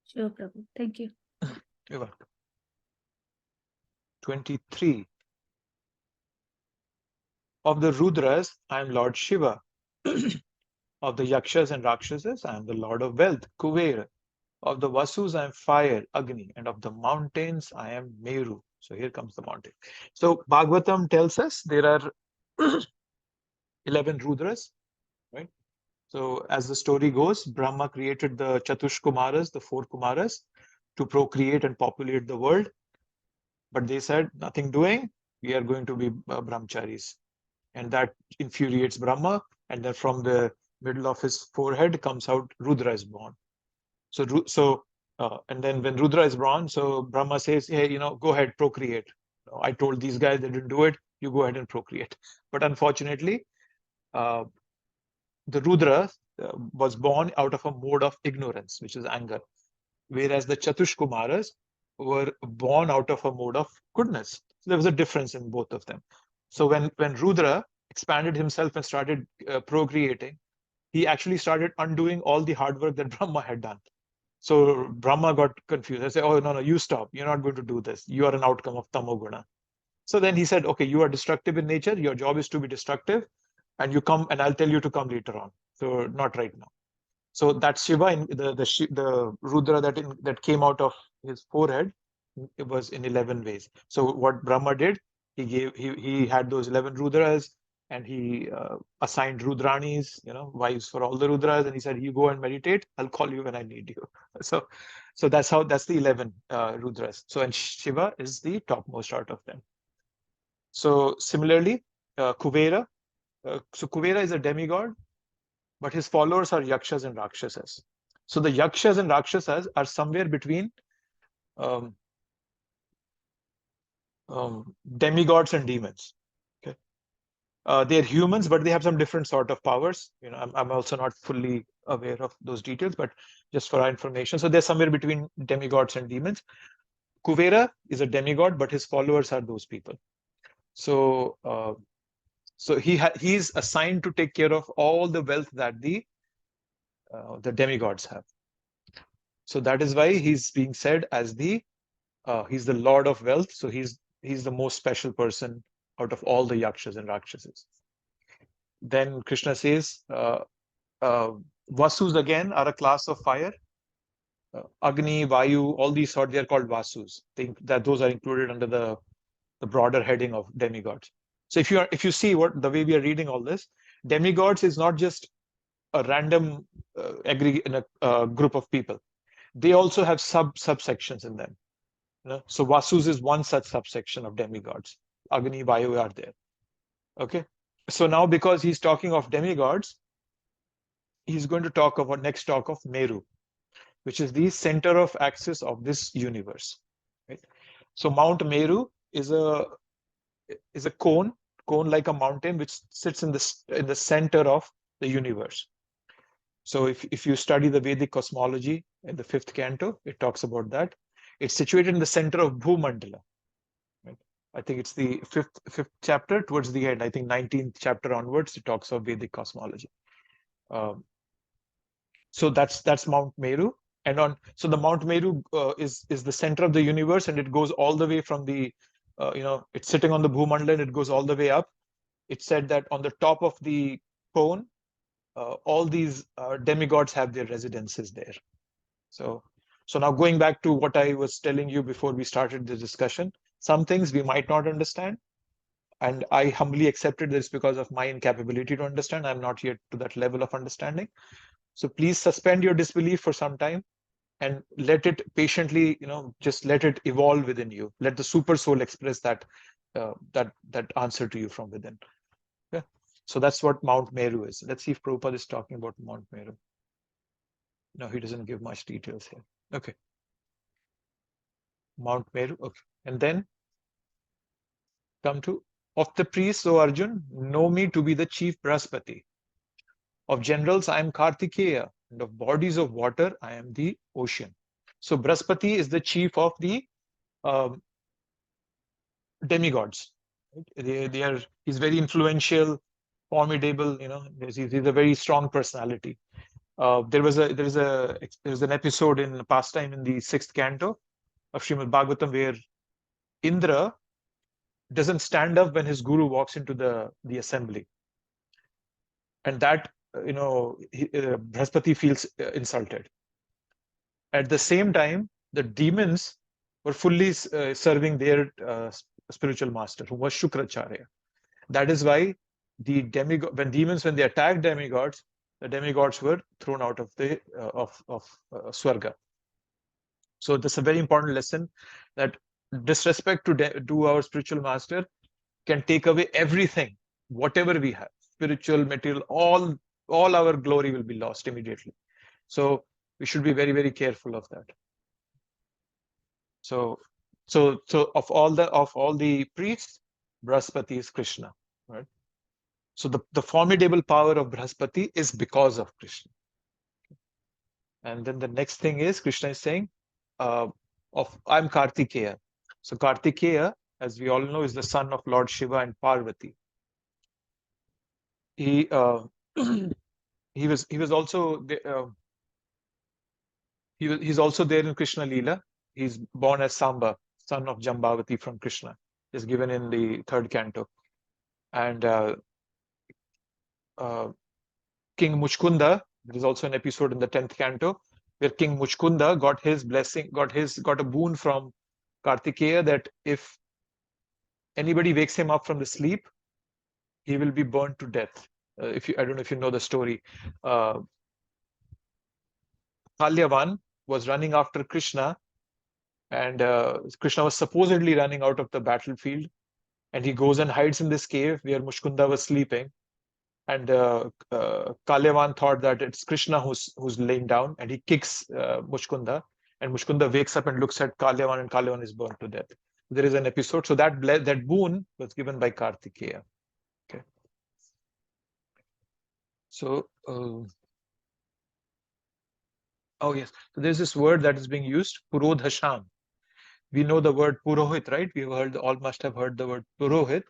Sure, Prabhu. Thank you. You're welcome. 23. Of the Rudras, I am Lord Shiva. Of the Yakshas and Rakshasas, I am the Lord of Wealth, Kuvera. Of the Vasus, I am fire, Agni. And of the mountains, I am Meru. So here comes the mountain. So Bhagavatam tells us there are 11 Rudras, right? So as the story goes, Brahma created the Chatush Kumaras, the 4 Kumaras, to procreate and populate the world. But they said, nothing doing, we are going to be brahmacharis. And that infuriates Brahma. And then from the middle of his forehead comes out Rudra is born. And then when Rudra is born, so Brahma says, hey, go ahead, procreate. I told these guys they didn't do it, you go ahead and procreate. But unfortunately, the Rudra was born out of a mode of ignorance, which is anger, whereas the Chatush Kumaras were born out of a mode of goodness. So there was a difference in both of them. So when Rudra expanded himself and started procreating, he actually started undoing all the hard work that Brahma had done. So Brahma got confused. I said, oh, no, you stop. You're not going to do this. You are an outcome of Tamoguna. So then he said, okay, you are destructive in nature. Your job is to be destructive. And you come, and I'll tell you to come later on. So not right now. So that Shiva, the Rudra that came out of his forehead, it was in 11 ways. So what Brahma did, he had those 11 Rudras, and he assigned Rudranis, wives for all the Rudras, and he said, you go and meditate, I'll call you when I need you. So that's the 11 Rudras. So, and Shiva is the topmost out of them. So similarly, Kuvera. So Kuvera is a demigod, but his followers are Yakshas and Rakshasas. So the Yakshas and Rakshasas are somewhere between demigods and demons. Okay, they're humans, but they have some different sort of powers. I'm also not fully aware of those details, but just for our information, so they're somewhere between demigods and demons. Kuvera is a demigod, but his followers are those people. So he's assigned to take care of all the wealth that the demigods have. So that is why he's being said as he's the Lord of Wealth. So he's the most special person out of all the Yakshas and Rakshasas. Then Krishna says, Vasus again are a class of fire. Agni, Vayu, all these sorts, they are called Vasus. Think that those are included under the broader heading of demigods. So if you see the way we are reading all this, demigods is not just a random group of people. They also have subsections in them, So Vasus is one such subsection of demigods. Agni, Vayu are there. Okay. So now, because he's talking of demigods, he's going to talk about of Meru, which is the center of axis of this universe. Right. So Mount Meru is a cone like a mountain, which sits in the center of the universe. So if you study the Vedic cosmology in the 5th canto, it talks about that. It's situated in the center of Bhumandala. Right? I think it's the fifth chapter towards the end. I think 19th chapter onwards, it talks of Vedic cosmology. So that's Mount Meru. And so the Mount Meru is the center of the universe, and it goes all the way from the, it's sitting on the Bhumandala, and it goes all the way up. It's said that on the top of the cone, all these demigods have their residences there. So now going back to what I was telling you before we started the discussion, some things we might not understand, and I humbly accepted this because of my incapability to understand. I'm not yet to that level of understanding. So please suspend your disbelief for some time and let it patiently, just let it evolve within you. Let the super soul express that answer to you from within. Yeah. So that's what Mount Meru is. Let's see if Prabhupada is talking about Mount Meru. No, he doesn't give much details here. Okay. Mount Meru. Okay. And then come to, of the priests, O Arjun, know me to be the chief Brahaspati. Of generals, I am Kartikeya, and of bodies of water, I am the ocean. So Brahaspati is the chief of the demigods. He's very influential, formidable. He's a very strong personality. There was an episode in Pastime in the 6th canto of Srimad Bhagavatam where Indra doesn't stand up when his guru walks into the assembly, and that Brahaspati feels insulted. At the same time, the demons were fully serving their spiritual master, who was Shukracharya. That is why when they attacked demigods, the demigods were thrown out of the Swarga. So this is a very important lesson, that disrespect to our spiritual master can take away everything, whatever we have, spiritual, material, all our glory will be lost immediately. So we should be very, very careful of that. So of all the priests, Brahaspati is Krishna, right? So the formidable power of Brahaspati is because of Krishna. And then the next thing is, Krishna is saying, I'm Kartikeya. So Kartikeya, as we all know, is the son of Lord Shiva and Parvati. He was also he's also there in Krishna Leela. He's born as Samba, son of Jambavati from Krishna. Is given in the 3rd canto. And King Muchkunda, there is also an episode in the 10th canto where King Muchkunda got his blessing, got a boon from Kartikeya, that if anybody wakes him up from the sleep, he will be burned to death. I don't know if you know the story. Kalyavan was running after Krishna, and Krishna was supposedly running out of the battlefield, and he goes and hides in this cave where Muchkunda was sleeping. And Kalyavan thought that it's Krishna who's laying down, and he kicks Muchkunda, and Muchkunda wakes up and looks at Kalyavan, and Kalyavan is burned to death. There is an episode. So that boon was given by Kartikeya. Okay. So, oh yes, so there's this word that is being used, Purodhasham. We know the word Purohit, right? All must have heard the word Purohit.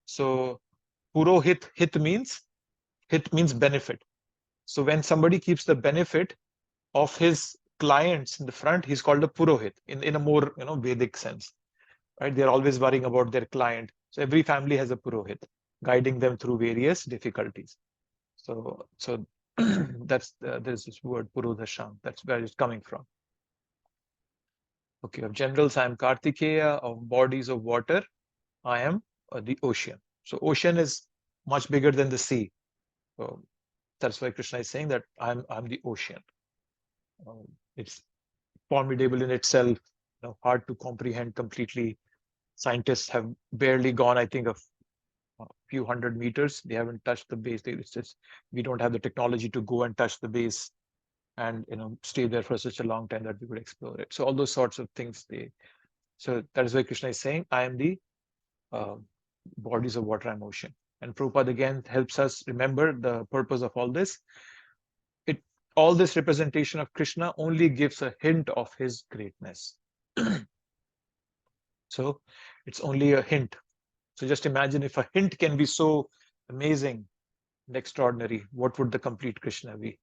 So Purohit, hit means benefit. So when somebody keeps the benefit of his clients in the front, he's called a Purohit in a more Vedic sense, right? They're always worrying about their client. So every family has a Purohit guiding them through various difficulties. So there's this word Purodhasham. That's where it's coming from. Okay, of generals, I am Kartikeya. Of bodies of water, I am the ocean. So ocean is much bigger than the sea. So that's why Krishna is saying that I'm the ocean. It's formidable in itself. hard to comprehend completely. Scientists have barely gone, I think, a few hundred meters. They haven't touched the base. It's just, we don't have the technology to go and touch the base and stay there for such a long time that we could explore it. So all those sorts of things, so that is why Krishna is saying, I am the bodies of water and ocean. And Prabhupada again helps us remember the purpose of all this. All this representation of Krishna only gives a hint of his greatness. So it's only a hint. So just imagine if a hint can be so amazing and extraordinary, what would the complete Krishna be?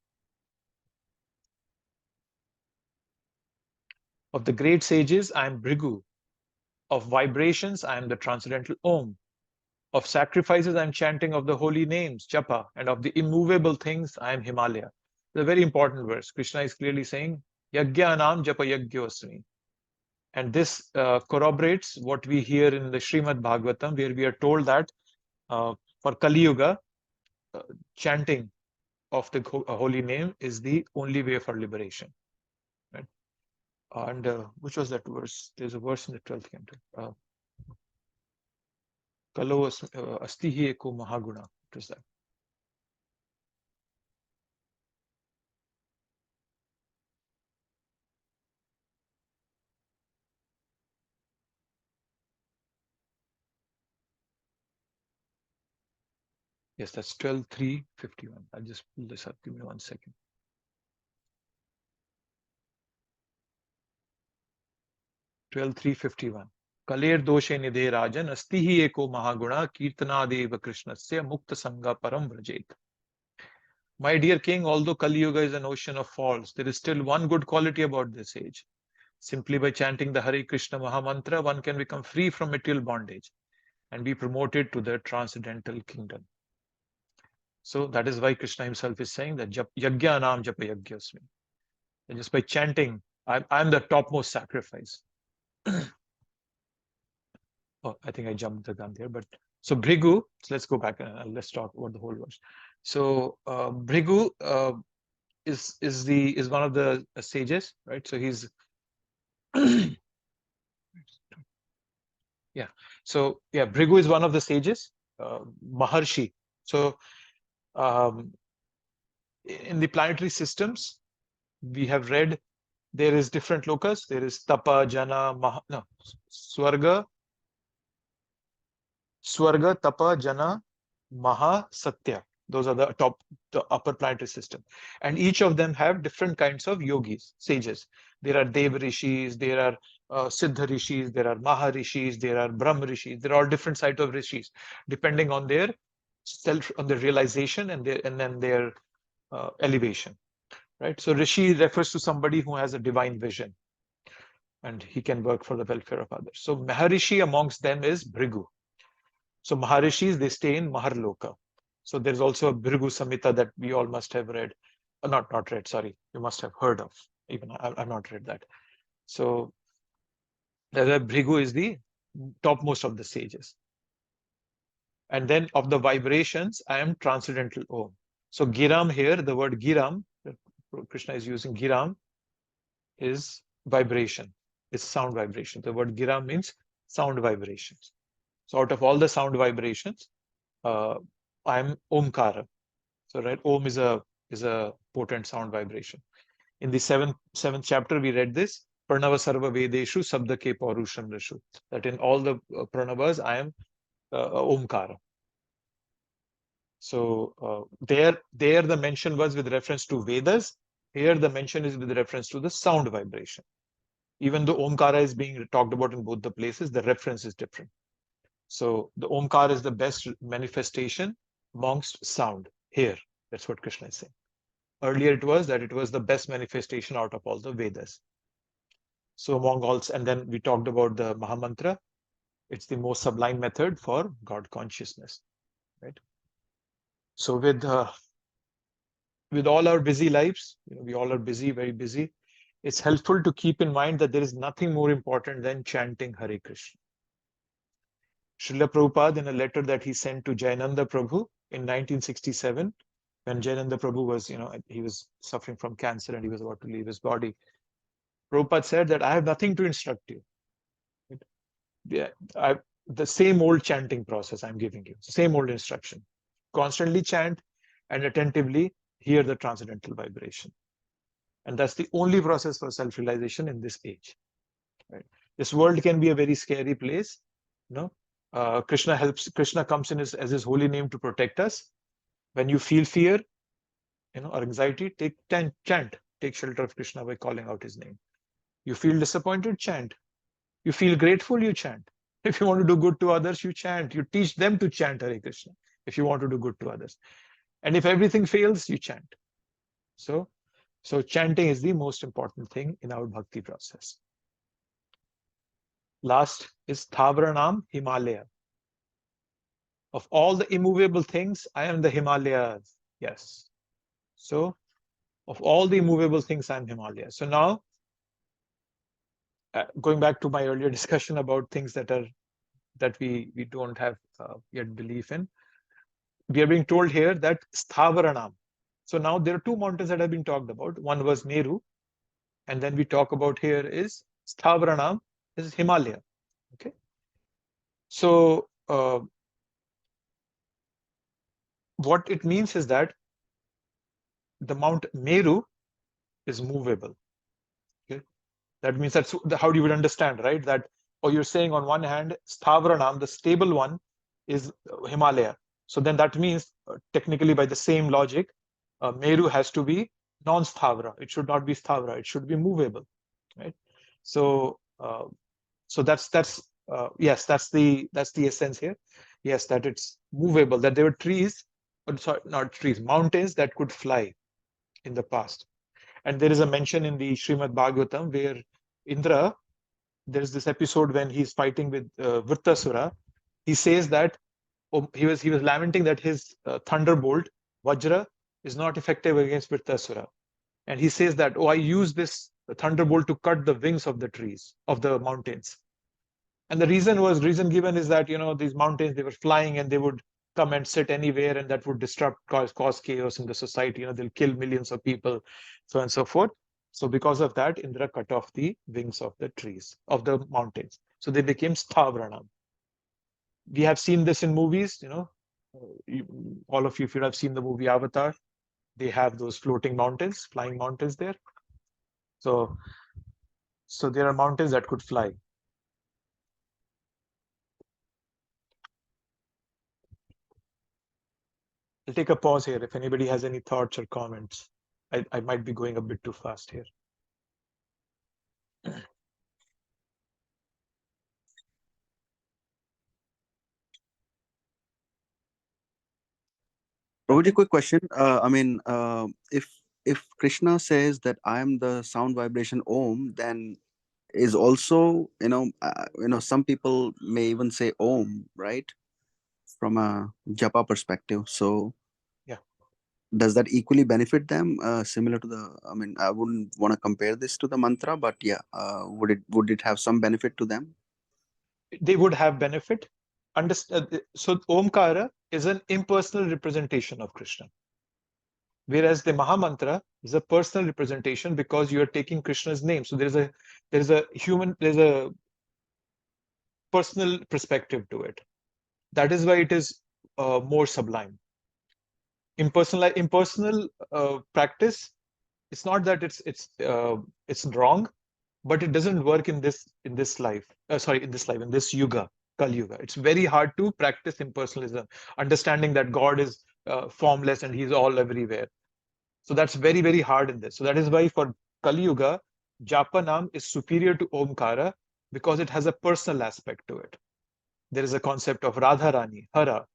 Of the great sages, I am Bhrigu. Of vibrations, I am the transcendental Om. Of sacrifices, I am chanting of the holy names, Japa. And of the immovable things, I am Himalaya. It's a very important verse. Krishna is clearly saying, Yajnanam Japa Yajñosmi. And this corroborates what we hear in the Srimad Bhagavatam, where we are told that for Kali Yuga, chanting of the holy name is the only way for liberation. Right? And which was that verse? There's a verse in the 12th canto. Kalo astihi eko mahaguna. What is that? Yes, that's 12.3.51. I'll just pull this up. Give me 1 second. (12.3.51). Kaler doshe nidhe rajan astihi eko mahaguna kirtanadeva krishnasya mukta sangha param vrajet. My dear king, although Kali Yuga is an ocean of faults, there is still one good quality about this age. Simply by chanting the Hare Krishna Mahamantra, one can become free from material bondage and be promoted to the transcendental kingdom. So that is why Krishna himself is saying that Yajnanam Japa Yajñosmi. And just by chanting, I'm the topmost sacrifice. Oh, I think I jumped the gun there. But so Bhrigu, so let's go back and let's talk about the whole verse. So Bhrigu is one of the sages, right? So he's yeah. So yeah, Bhrigu is one of the sages, Maharshi. So in the planetary systems, we have read there is different lokas. There is Tapa, Jana, Swarga, Tapa, Jana, Maha, Satya. Those are the upper planetary system. And each of them have different kinds of yogis, sages. There are Dev Rishis, there are Siddha Rishis, there are Maha Rishis, there are Brahma Rishis. There are all different types of Rishis, depending on their on their realization and then their elevation. Right? So Rishi refers to somebody who has a divine vision and he can work for the welfare of others. So Maharishi amongst them is Bhrigu. So Maharishis, they stay in Maharloka. So there's also a Bhrigu Samhita that we all must have read. Not read, sorry. You must have heard of. Even I've not read that. So Bhrigu is the topmost of the sages. And then of the vibrations, I am transcendental Om. So Giram here, the word Giram, Krishna is using Giram, is vibration. It's sound vibration. The word Giram means sound vibrations. So out of all the sound vibrations, I'm Omkara. So right, Om is a potent sound vibration. In the seventh chapter, we read this. Pranava sarva vedeshu sabdake paurusham rishu. That in all the pranavas, I am Omkara. So there the mention was with reference to Vedas. Here the mention is with reference to the sound vibration. Even though Omkara is being talked about in both the places, the reference is different. So the Omkara is the best manifestation amongst sound. Here, that's what Krishna is saying. Earlier it was the best manifestation out of all the Vedas. So among all, and then we talked about the Mahamantra. It's the most sublime method for God consciousness, right? So with all our busy lives, we all are busy, very busy. It's helpful to keep in mind that there is nothing more important than chanting Hare Krishna. Srila Prabhupada, in a letter that he sent to Jayananda Prabhu in 1967, when Jayananda Prabhu was, he was suffering from cancer and he was about to leave his body. Prabhupada said that I have nothing to instruct you. Yeah, the same old chanting process I'm giving you, same old instruction. Constantly chant and attentively hear the transcendental vibration. And that's the only process for self-realization in this age. Right? This world can be a very scary place. Krishna comes in as his holy name to protect us. When you feel fear, or anxiety, chant. Take shelter of Krishna by calling out his name. You feel disappointed, chant. You feel grateful, you chant. If you want to do good to others, you chant. You teach them to chant Hare Krishna if you want to do good to others. And if everything fails, you chant. So chanting is the most important thing in our bhakti process. Last is Thavranam Himalaya. Of all the immovable things, I am the Himalayas. Yes. So of all the immovable things, I'm Himalaya. So now, going back to my earlier discussion about things that we don't have yet belief in, we are being told here that Sthavaranam. So now there are two mountains that have been talked about. One was Meru, and then we talk about here is Sthavaranam, is Himalaya. Okay. So what it means is that the Mount Meru is movable. Okay. That means that's how you would understand, right? That, or you're saying on one hand, Sthavaranam, the stable one, is Himalaya. So then that means technically by the same logic, Meru has to be non-sthavara. It should not be sthavara. It should be movable, right? So that's yes, that's the essence here. Yes, that it's movable. That there were trees, sorry, not trees, mountains that could fly in the past. And there is a mention in the Srimad Bhagavatam where Indra, there's this episode when he's fighting with Vrittasura. He says that he was lamenting that his thunderbolt Vajra is not effective against Vrittasura, and he says that, I use this thunderbolt to cut the wings of the trees of the mountains. And the reason given is that these mountains, they were flying and they would come and sit anywhere, and that would disrupt, cause chaos in the society. They'll kill millions of people, so on and so forth. So because of that, Indra cut off the wings of the trees of the mountains. So they became Sthavranam. We have seen this in movies. All of you, if you have seen the movie Avatar, they have those floating mountains, flying mountains there. So there are mountains that could fly. I'll take a pause here if anybody has any thoughts or comments. I might be going a bit too fast here. Prabhuji, quick question. If Krishna says that I am the sound vibration Om, then is also some people may even say Om, right, from a japa perspective. So yeah, does that equally benefit them? Similar to the, I wouldn't want to compare this to the mantra, but yeah, would it have some benefit to them? They would have benefit. So Omkara is an impersonal representation of Krishna, whereas the Mahamantra is a personal representation because you are taking Krishna's name. So there's a personal perspective to it. That is why it is more sublime. Impersonal practice, it's not that it's wrong, but it doesn't work in this life. In this yuga, Kali Yuga. It's very hard to practice impersonalism, understanding that God is formless and he's all everywhere. So that's very, very hard in this. So that is why for Kali Yuga, Japanam is superior to Omkara because it has a personal aspect to it. There is a concept of Radharani, Hara.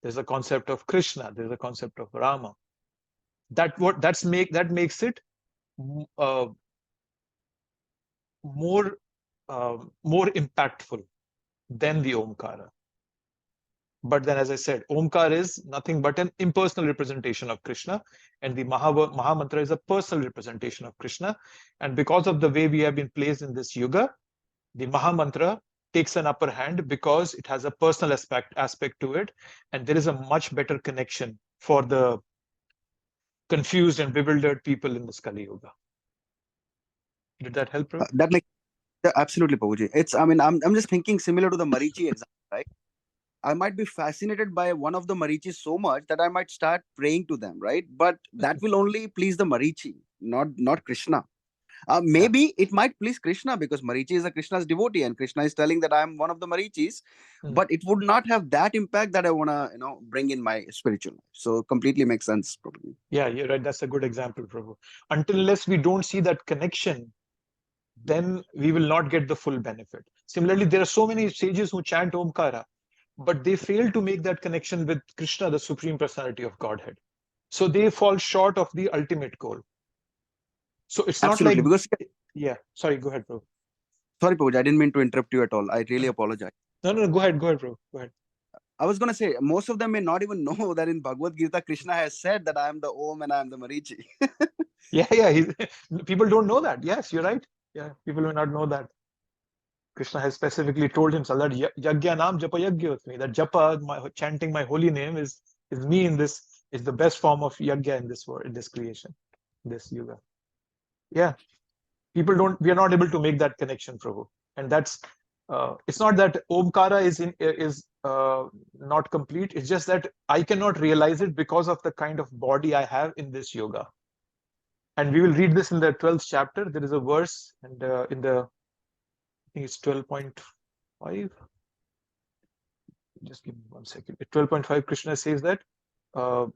There's a concept of Krishna. There's a concept of Rama. That makes it more impactful than the Omkara. But then, as I said, Omkar is nothing but an impersonal representation of Krishna, and the Mahamantra is a personal representation of Krishna. And because of the way we have been placed in this yuga, the Mahamantra takes an upper hand because it has a personal aspect to it, and there is a much better connection for the confused and bewildered people in this Kali Yuga. Did that help, Prabhu? That makes absolutely, Prabhuji. It's, I mean, I'm just thinking similar to the Marichi example, right? I might be fascinated by one of the Marichis so much that I might start praying to them, right? But that will only please the Marichi, not Krishna. Maybe it might please Krishna because Marichi is a Krishna's devotee, and Krishna is telling that I am one of the Marichis. But it would not have that impact that I wanna, bring in my spiritual life. So completely makes sense, probably. Yeah, you're right. That's a good example, Prabhu. Unless we don't see that connection, then we will not get the full benefit. Similarly, there are so many sages who chant Omkara, but they fail to make that connection with Krishna, the Supreme Personality of Godhead. So they fall short of the ultimate goal. So it's not like, Absolutely, because yeah, sorry, go ahead, bro. sorry, Pooja, I didn't mean to interrupt you at all. I really apologize. No, go ahead, bro. Go ahead. I was gonna say most of them may not even know that in Bhagavad Gita, Krishna has said that I am the Om and I am the Marichi. Yeah. People don't know that. Yes, you're right. Yeah, people may not know that. Krishna has specifically told himself that yagya naam japa yagyotmi, that japa, chanting my holy name is me in this, is the best form of yagya in this world, in this creation, this yuga. Yeah, we are not able to make that connection, Prabhu. And that's, it's not that Omkara is not complete. It's just that I cannot realize it because of the kind of body I have in this yoga. And we will read this in the 12th chapter. There is a verse, and in the, I think it's 12.5. Just give me 1 second. At 12.5, Krishna says that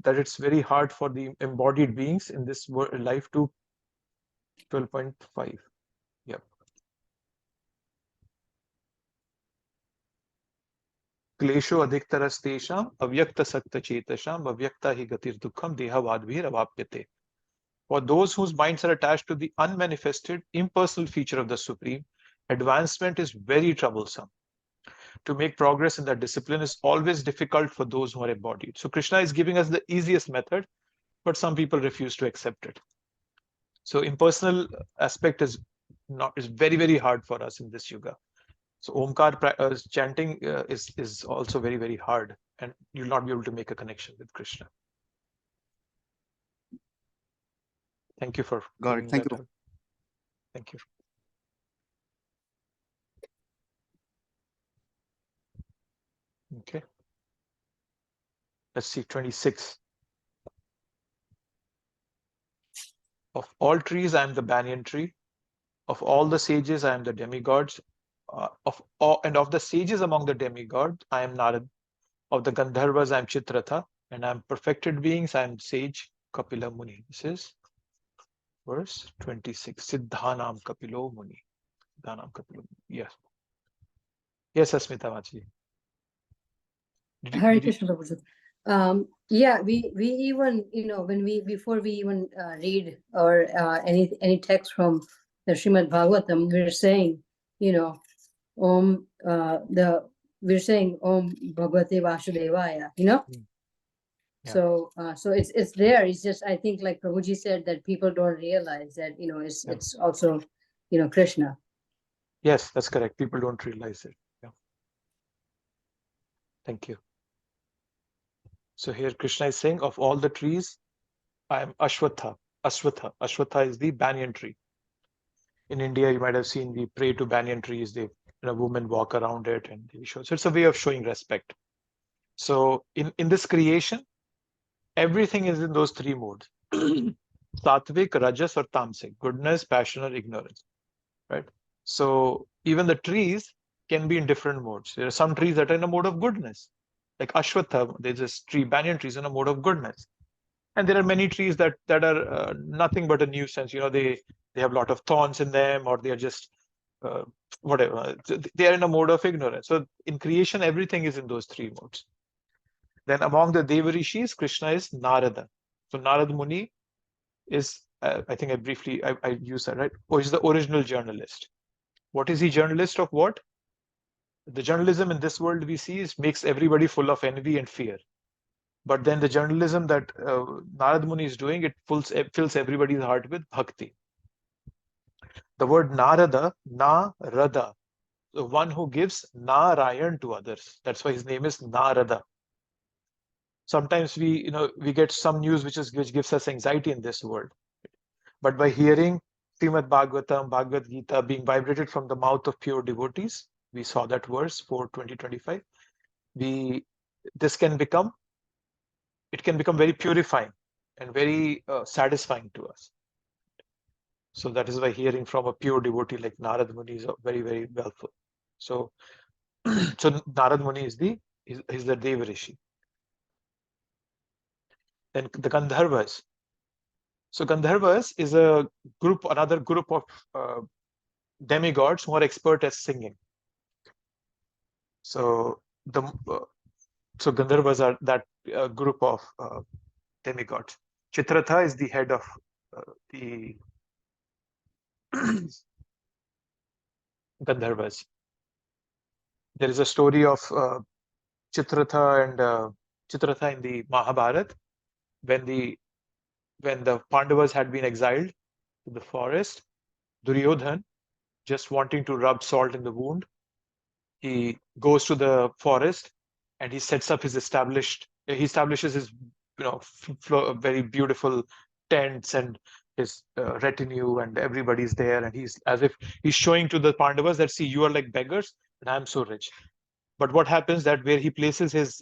it's very hard for the embodied beings in this life to 12.5. Yep. Klesho adhiktarastesham avyakta sakta chetasham avyakta hi gatir dukkham dehavadbhir avapyate. For those whose minds are attached to the unmanifested, impersonal feature of the Supreme, advancement is very troublesome. To make progress in that discipline is always difficult for those who are embodied. So Krishna is giving us the easiest method, but some people refuse to accept it. So impersonal aspect is very, very hard for us in this yuga. So Omkar chanting is also very, very hard, and you'll not be able to make a connection with Krishna. Thank you for Got it. Thank you. Thank you. Okay. Let's see, 26. Of all trees, I am the banyan tree. Of all the sages, I am the demigods. And of the sages among the demigods, I am Narad. Of the Gandharvas, I am Chitratha. And I am perfected beings, I am sage Kapila Muni. This is verse 26. Siddhanam Kapilo Muni. Siddhanam Kapilo Muni. Yes. Yes, Asmita Machi. Hare Krishna Prabhuji. Yeah, we even, when before we even read or any text from the Srimad Bhagavatam, we're saying, Om, we're saying Om Bhagavate Vasudevaya, Yeah. So it's there. It's just, I think, like Prabhuji said, that people don't realize that, it's also, Krishna. Yes, that's correct. People don't realize it. Yeah. Thank you. So here Krishna is saying, of all the trees, I am Ashwatha. Ashwatha is the banyan tree. In India, you might have seen we pray to banyan trees. Women walk around it and they show. So it's a way of showing respect. So in this creation, everything is in those three modes: sattvic, rajas, or tamasic, goodness, passion, or ignorance. Right. So even the trees can be in different modes. There are some trees that are in a mode of goodness, like Ashwatha. There's this tree, banyan trees, in a mode of goodness. And there are many trees that are nothing but a nuisance. They have a lot of thorns in them, or they are just whatever. They are in a mode of ignorance. So in creation, everything is in those three modes. Then among the Devarishis, Krishna is Narada. So Narad Muni is, I think I used that, right? Or is the original journalist. What is he journalist of what? The journalism in this world we see makes everybody full of envy and fear. But then the journalism that Narad Muni is doing, it fills everybody's heart with bhakti. The word Narada, Narada, the one who gives Narayan to others. That's why his name is Narada. Sometimes we get some news which gives us anxiety in this world. But by hearing Srimad Bhagavatam, Bhagavad Gita being vibrated from the mouth of pure devotees. We saw that verse 4:20-25. This can become very purifying and very satisfying to us. So that is why hearing from a pure devotee like Narad Muni is very, very helpful. So, so Narad Muni is the Deva Rishi. Then the Gandharvas. So Gandharvas is another group of demigods who are expert at singing. So Gandharvas are that group of demigods. Chitratha is the head of the Gandharvas. There is a story of Chitratha in the Mahabharata when the Pandavas had been exiled to the forest. Duryodhan, just wanting to rub salt in the wound, he goes to the forest and he sets up he establishes his very beautiful tents and his retinue, and everybody's there, and he's as if he's showing to the Pandavas that, see, you are like beggars and I'm so rich. But what happens that where he places his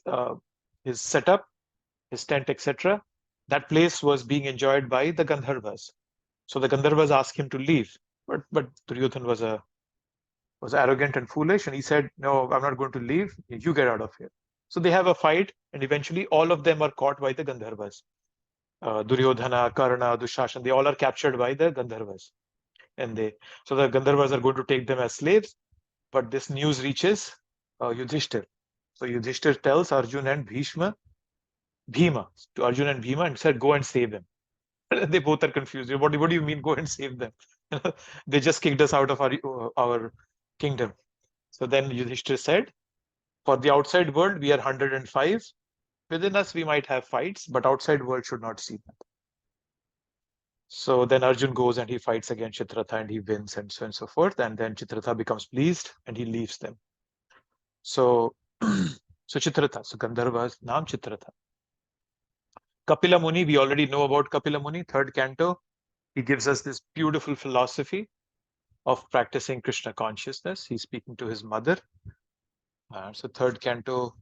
setup, his tent, etc., that place was being enjoyed by the Gandharvas. So the Gandharvas asked him to leave, but Duryodhan was arrogant and foolish, and he said, no, I'm not going to leave, you get out of here. So they have a fight, and eventually all of them are caught by the Gandharvas. Duryodhana, Karna, Dushashan, they all are captured by the Gandharvas. So the Gandharvas are going to take them as slaves, but this news reaches Yudhishthir. So Yudhishthir tells Arjun and Bhima to Arjun and Bhima and said, go and save them. They both are confused. What do you mean, go and save them? They just kicked us out of our kingdom. So then Yudhishthir said, for the outside world, we are 105. Within us, we might have fights, but outside world should not see that. So then Arjun goes and he fights against Chitratha and he wins, and so on and so forth. And then Chitratha becomes pleased and he leaves them. So Chitratha, so Gandharva's naam Chitratha. Kapila Muni, we already know about Kapila Muni, 3rd canto. He gives us this beautiful philosophy of practicing Krishna consciousness. He's speaking to his mother. So 3rd canto,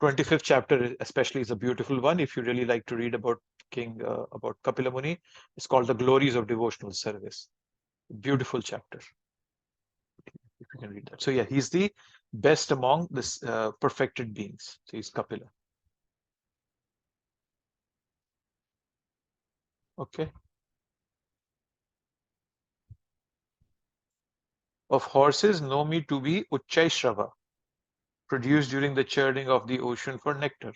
25th chapter especially is a beautiful one. If you really like to read about about Kapila Muni, it's called The Glories of Devotional Service. Beautiful chapter, if you can read that. So yeah, he's the best among this perfected beings. So he's Kapila. Okay. Of horses, know me to be Uchchaishrava, produced during the churning of the ocean for nectar.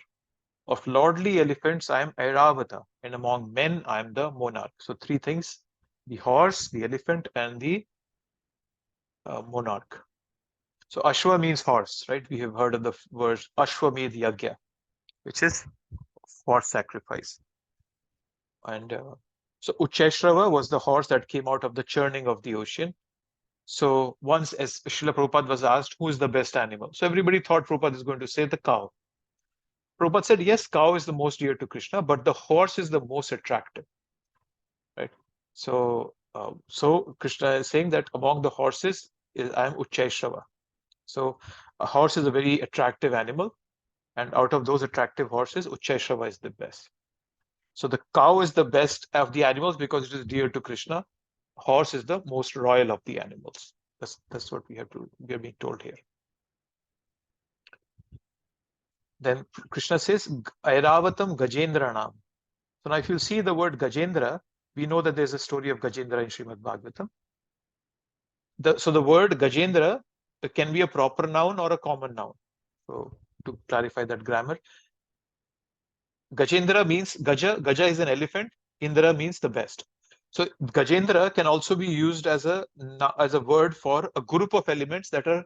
Of lordly elephants, I am Airavata, and among men, I am the monarch. So 3 things: the horse, the elephant, and the monarch. So Ashwa means horse, right? We have heard of the verse Ashwamedh Yagya, which is horse sacrifice. And so Uchchaishrava was the horse that came out of the churning of the ocean. So once, as Srila Prabhupada was asked, who is the best animal? So everybody thought Prabhupada is going to say the cow. Prabhupada said, yes, cow is the most dear to Krishna, but the horse is the most attractive, right? So Krishna is saying that among the horses, I am Uchchaishrava. So a horse is a very attractive animal, and out of those attractive horses, Uchchaishrava is the best. So the cow is the best of the animals because it is dear to Krishna. Horse is the most royal of the animals. That's what we are being told here. Then Krishna says, Airavatam Gajendranam. So now if you see the word Gajendra, we know that there's a story of Gajendra in Srimad Bhagavatam. So the word Gajendra can be a proper noun or a common noun. So to clarify that grammar, Gajendra means Gaja. Gaja is an elephant. Indra means the best. So Gajendra can also be used as a word for a group of elements that are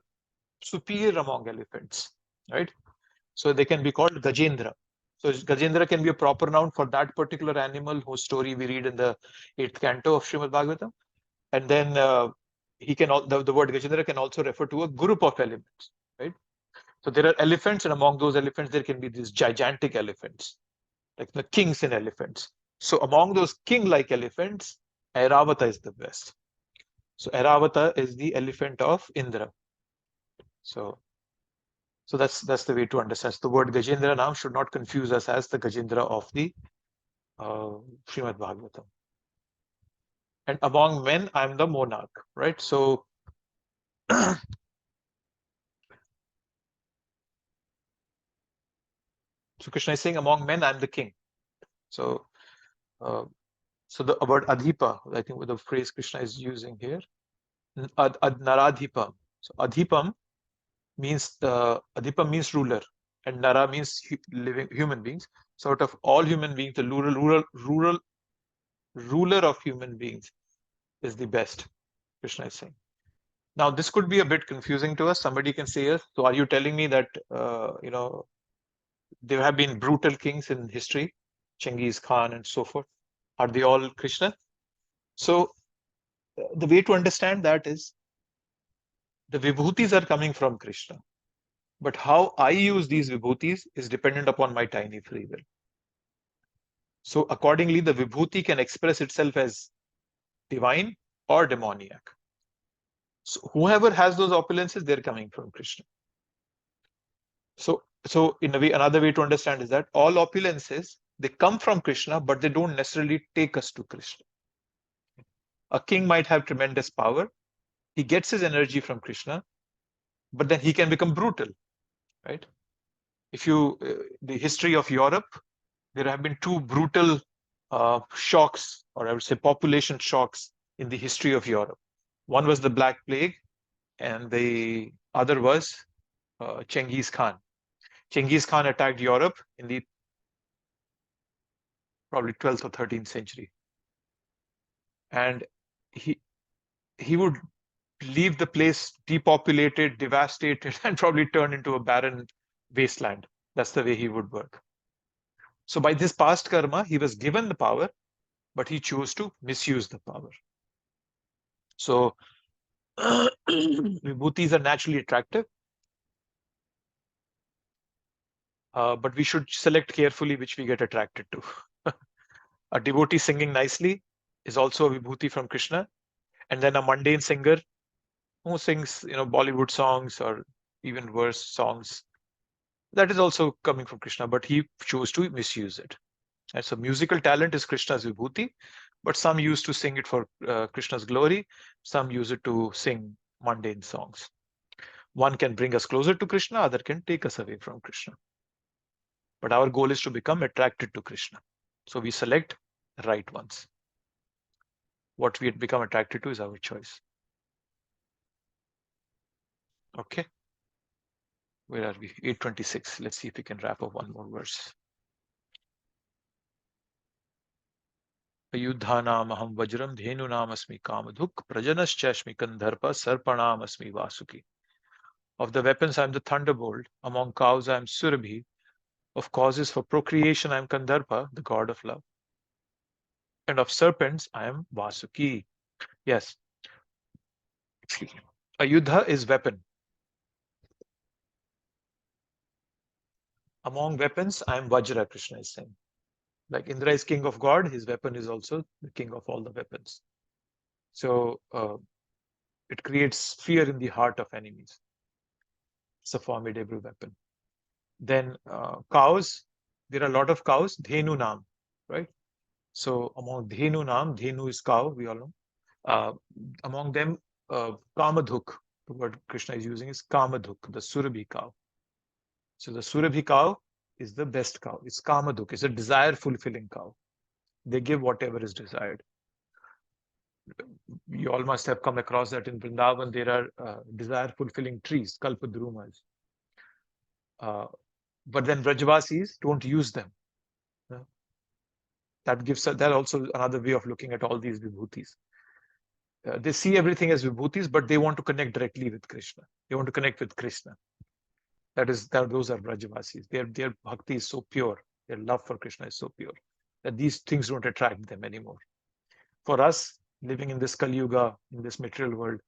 superior among elephants, right? So they can be called Gajendra. So Gajendra can be a proper noun for that particular animal whose story we read in the 8th canto of Srimad Bhagavatam. And then the word Gajendra can also refer to a group of elements, right? So there are elephants, and among those elephants, there can be these gigantic elephants, like the kings in elephants. So among those king-like elephants, Airavata is the best. So Airavata is the elephant of Indra. So that's the way to understand. So the word Gajendra Naam should not confuse us as the Gajendra of the Srimad Bhagavatam. And among men, I'm the monarch, right? So Krishna is saying, among men, I'm the king. So the word Adhipa, I think with the phrase Krishna is using here, Naradhipam. So Adhipam means Adhipam means ruler, and Nara means living human beings. So out of all human beings, the ruler of human beings is the best, Krishna is saying. Now, this could be a bit confusing to us. Somebody can say, yes, so are you telling me that, there have been brutal kings in history, Genghis Khan and so forth? Are they all Krishna? So the way to understand that is the vibhutis are coming from Krishna. But how I use these vibhutis is dependent upon my tiny free will. So accordingly, the vibhuti can express itself as divine or demoniac. So whoever has those opulences, they're coming from Krishna. So in a way, another way to understand is that all opulences, they come from Krishna, but they don't necessarily take us to Krishna. A king might have tremendous power. He gets his energy from Krishna, but then he can become brutal, right? If you, the history of Europe, there have been two brutal shocks, or I would say population shocks in the history of Europe. One was the Black Plague, and the other was Genghis Khan. Genghis Khan attacked Europe in the probably 12th or 13th century. And he would leave the place depopulated, devastated, and probably turn into a barren wasteland. That's the way he would work. So by this past karma, he was given the power, but he chose to misuse the power. So vibhutis are naturally attractive, but we should select carefully which we get attracted to. A devotee singing nicely is also a vibhuti from Krishna, and then a mundane singer who sings, Bollywood songs or even worse songs, that is also coming from Krishna, but he chose to misuse it. And so musical talent is Krishna's vibhuti, but some used to sing it for Krishna's glory, some use it to sing mundane songs. One can bring us closer to Krishna, other can take us away from Krishna. But our goal is to become attracted to Krishna. So we select the right ones. What we become attracted to is our choice. Okay. Where are we? 8:26. Let's see if we can wrap up one more verse. Ayudhanam aham vajram dhenunam asmi kamadhuk prajanascha kandharpa sarpanam asmi vasuki. Of the weapons I am the thunderbolt, among cows I am Surabhi, of causes for procreation I am Kandharpa, the god of love, and of serpents I am Vasuki. Yes. Excuse me. Ayudha is weapon. Among weapons I am Vajra, Krishna is saying. Like Indra is king of God, his weapon is also the king of all the weapons. So it creates fear in the heart of enemies. It's a formidable weapon. Then cows, there are a lot of cows, Dhenu Nam, right? So among Dhenu Nam, Dhenu is cow, we all know. Among them, Kamadhuk, the word Krishna is using is Kamadhuk, the Surabhi cow. So the Surabhi cow is the best cow. It's Kamadhuk, it's a desire-fulfilling cow. They give whatever is desired. You all must have come across that in Vrindavan, there are desire-fulfilling trees, Kalpadrumas. But then Vrajavasis don't use them. That also another way of looking at all these vibhutis. They see everything as vibhutis, but they want to connect directly with Krishna. They want to connect with Krishna. Those are Vrajavasis. Their bhakti is so pure. Their love for Krishna is so pure that these things don't attract them anymore. For us, living in this Kali Yuga, in this material world,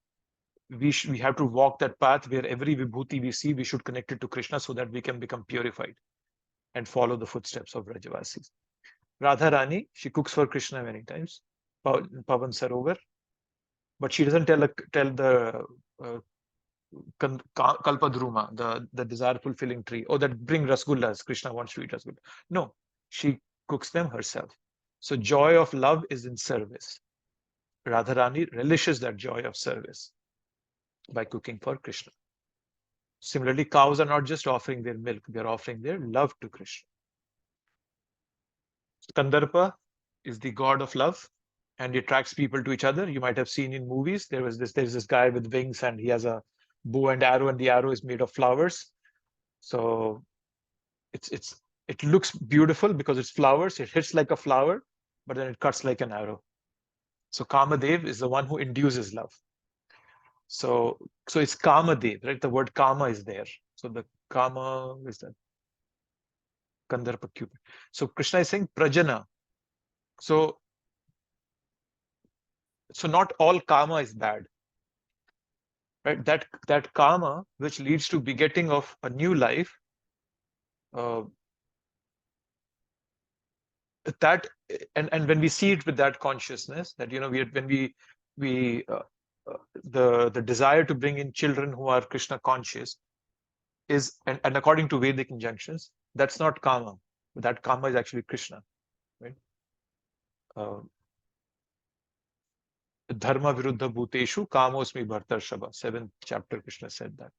we have to walk that path where every vibhuti we see, we should connect it to Krishna so that we can become purified and follow the footsteps of Vrajavasis. Radharani, she cooks for Krishna many times. Pavan Sarovar. but she doesn't tell the Kalpadruma, the desire fulfilling tree, or that bring rasgullas. Krishna wants to eat rasgulla. No, she cooks them herself. So joy of love is in service. Radharani relishes that joy of service by cooking for Krishna. Similarly, cows are not just offering their milk, they're offering their love to Krishna. Kandarpa is the god of love, and he attracts people to each other. You might have seen in movies, there's this guy with wings, and he has a bow and arrow, and the arrow is made of flowers. So it looks beautiful because it's flowers. It hits like a flower, but then it cuts like an arrow. So Kamadev is the one who induces love. So it's Kamadev, right? The word Kama is there. So the Kama is that Kandarpa Cupid. So Krishna is saying Prajana. So not all karma is bad, right? That karma which leads to begetting of a new life, that and when we see it with that consciousness, that the desire to bring in children who are Krishna conscious is, and according to Vedic injunctions, that's not karma. That karma is actually Krishna, right? Dharma viruddha bhuteshu kamosmi bhartarshava. 7th chapter, Krishna said that.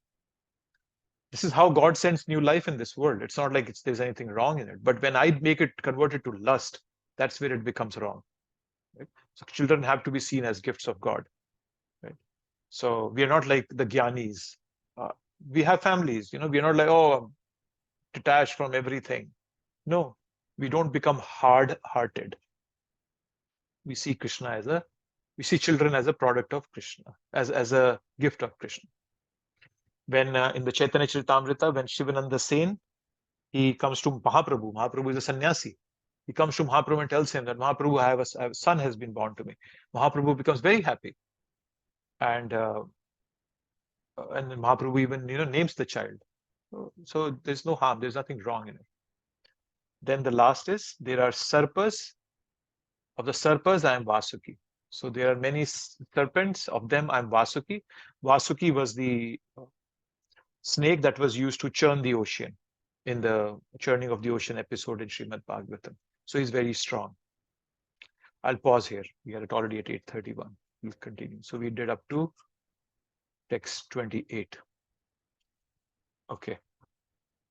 This is how God sends new life in this world. It's not like there's anything wrong in it. But when I make it converted to lust, that's where it becomes wrong. Right? So children have to be seen as gifts of God. Right? So we are not like the Gyanis. We have families. We are not like, oh, detached from everything. No, we don't become hard-hearted. We see children as a product of Krishna, as a gift of Krishna. When in the Chaitanya Charitamrita, when Shivananda Sen, he comes to Mahaprabhu. Mahaprabhu is a sannyasi. He comes to Mahaprabhu and tells him that Mahaprabhu, I have a son has been born to me. Mahaprabhu becomes very happy, and Mahaprabhu even names the child. So there's no harm. There's nothing wrong in it. Then the last is there are sarpas. Of the sarpas, I am Vasuki. So there are many serpents. Of them, I am Vasuki. Vasuki was the snake that was used to churn the ocean in the churning of the ocean episode in Srimad Bhagavatam. So he's very strong. I'll pause here. We are already at 8:31. We'll continue. So we did up to text 28. Okay.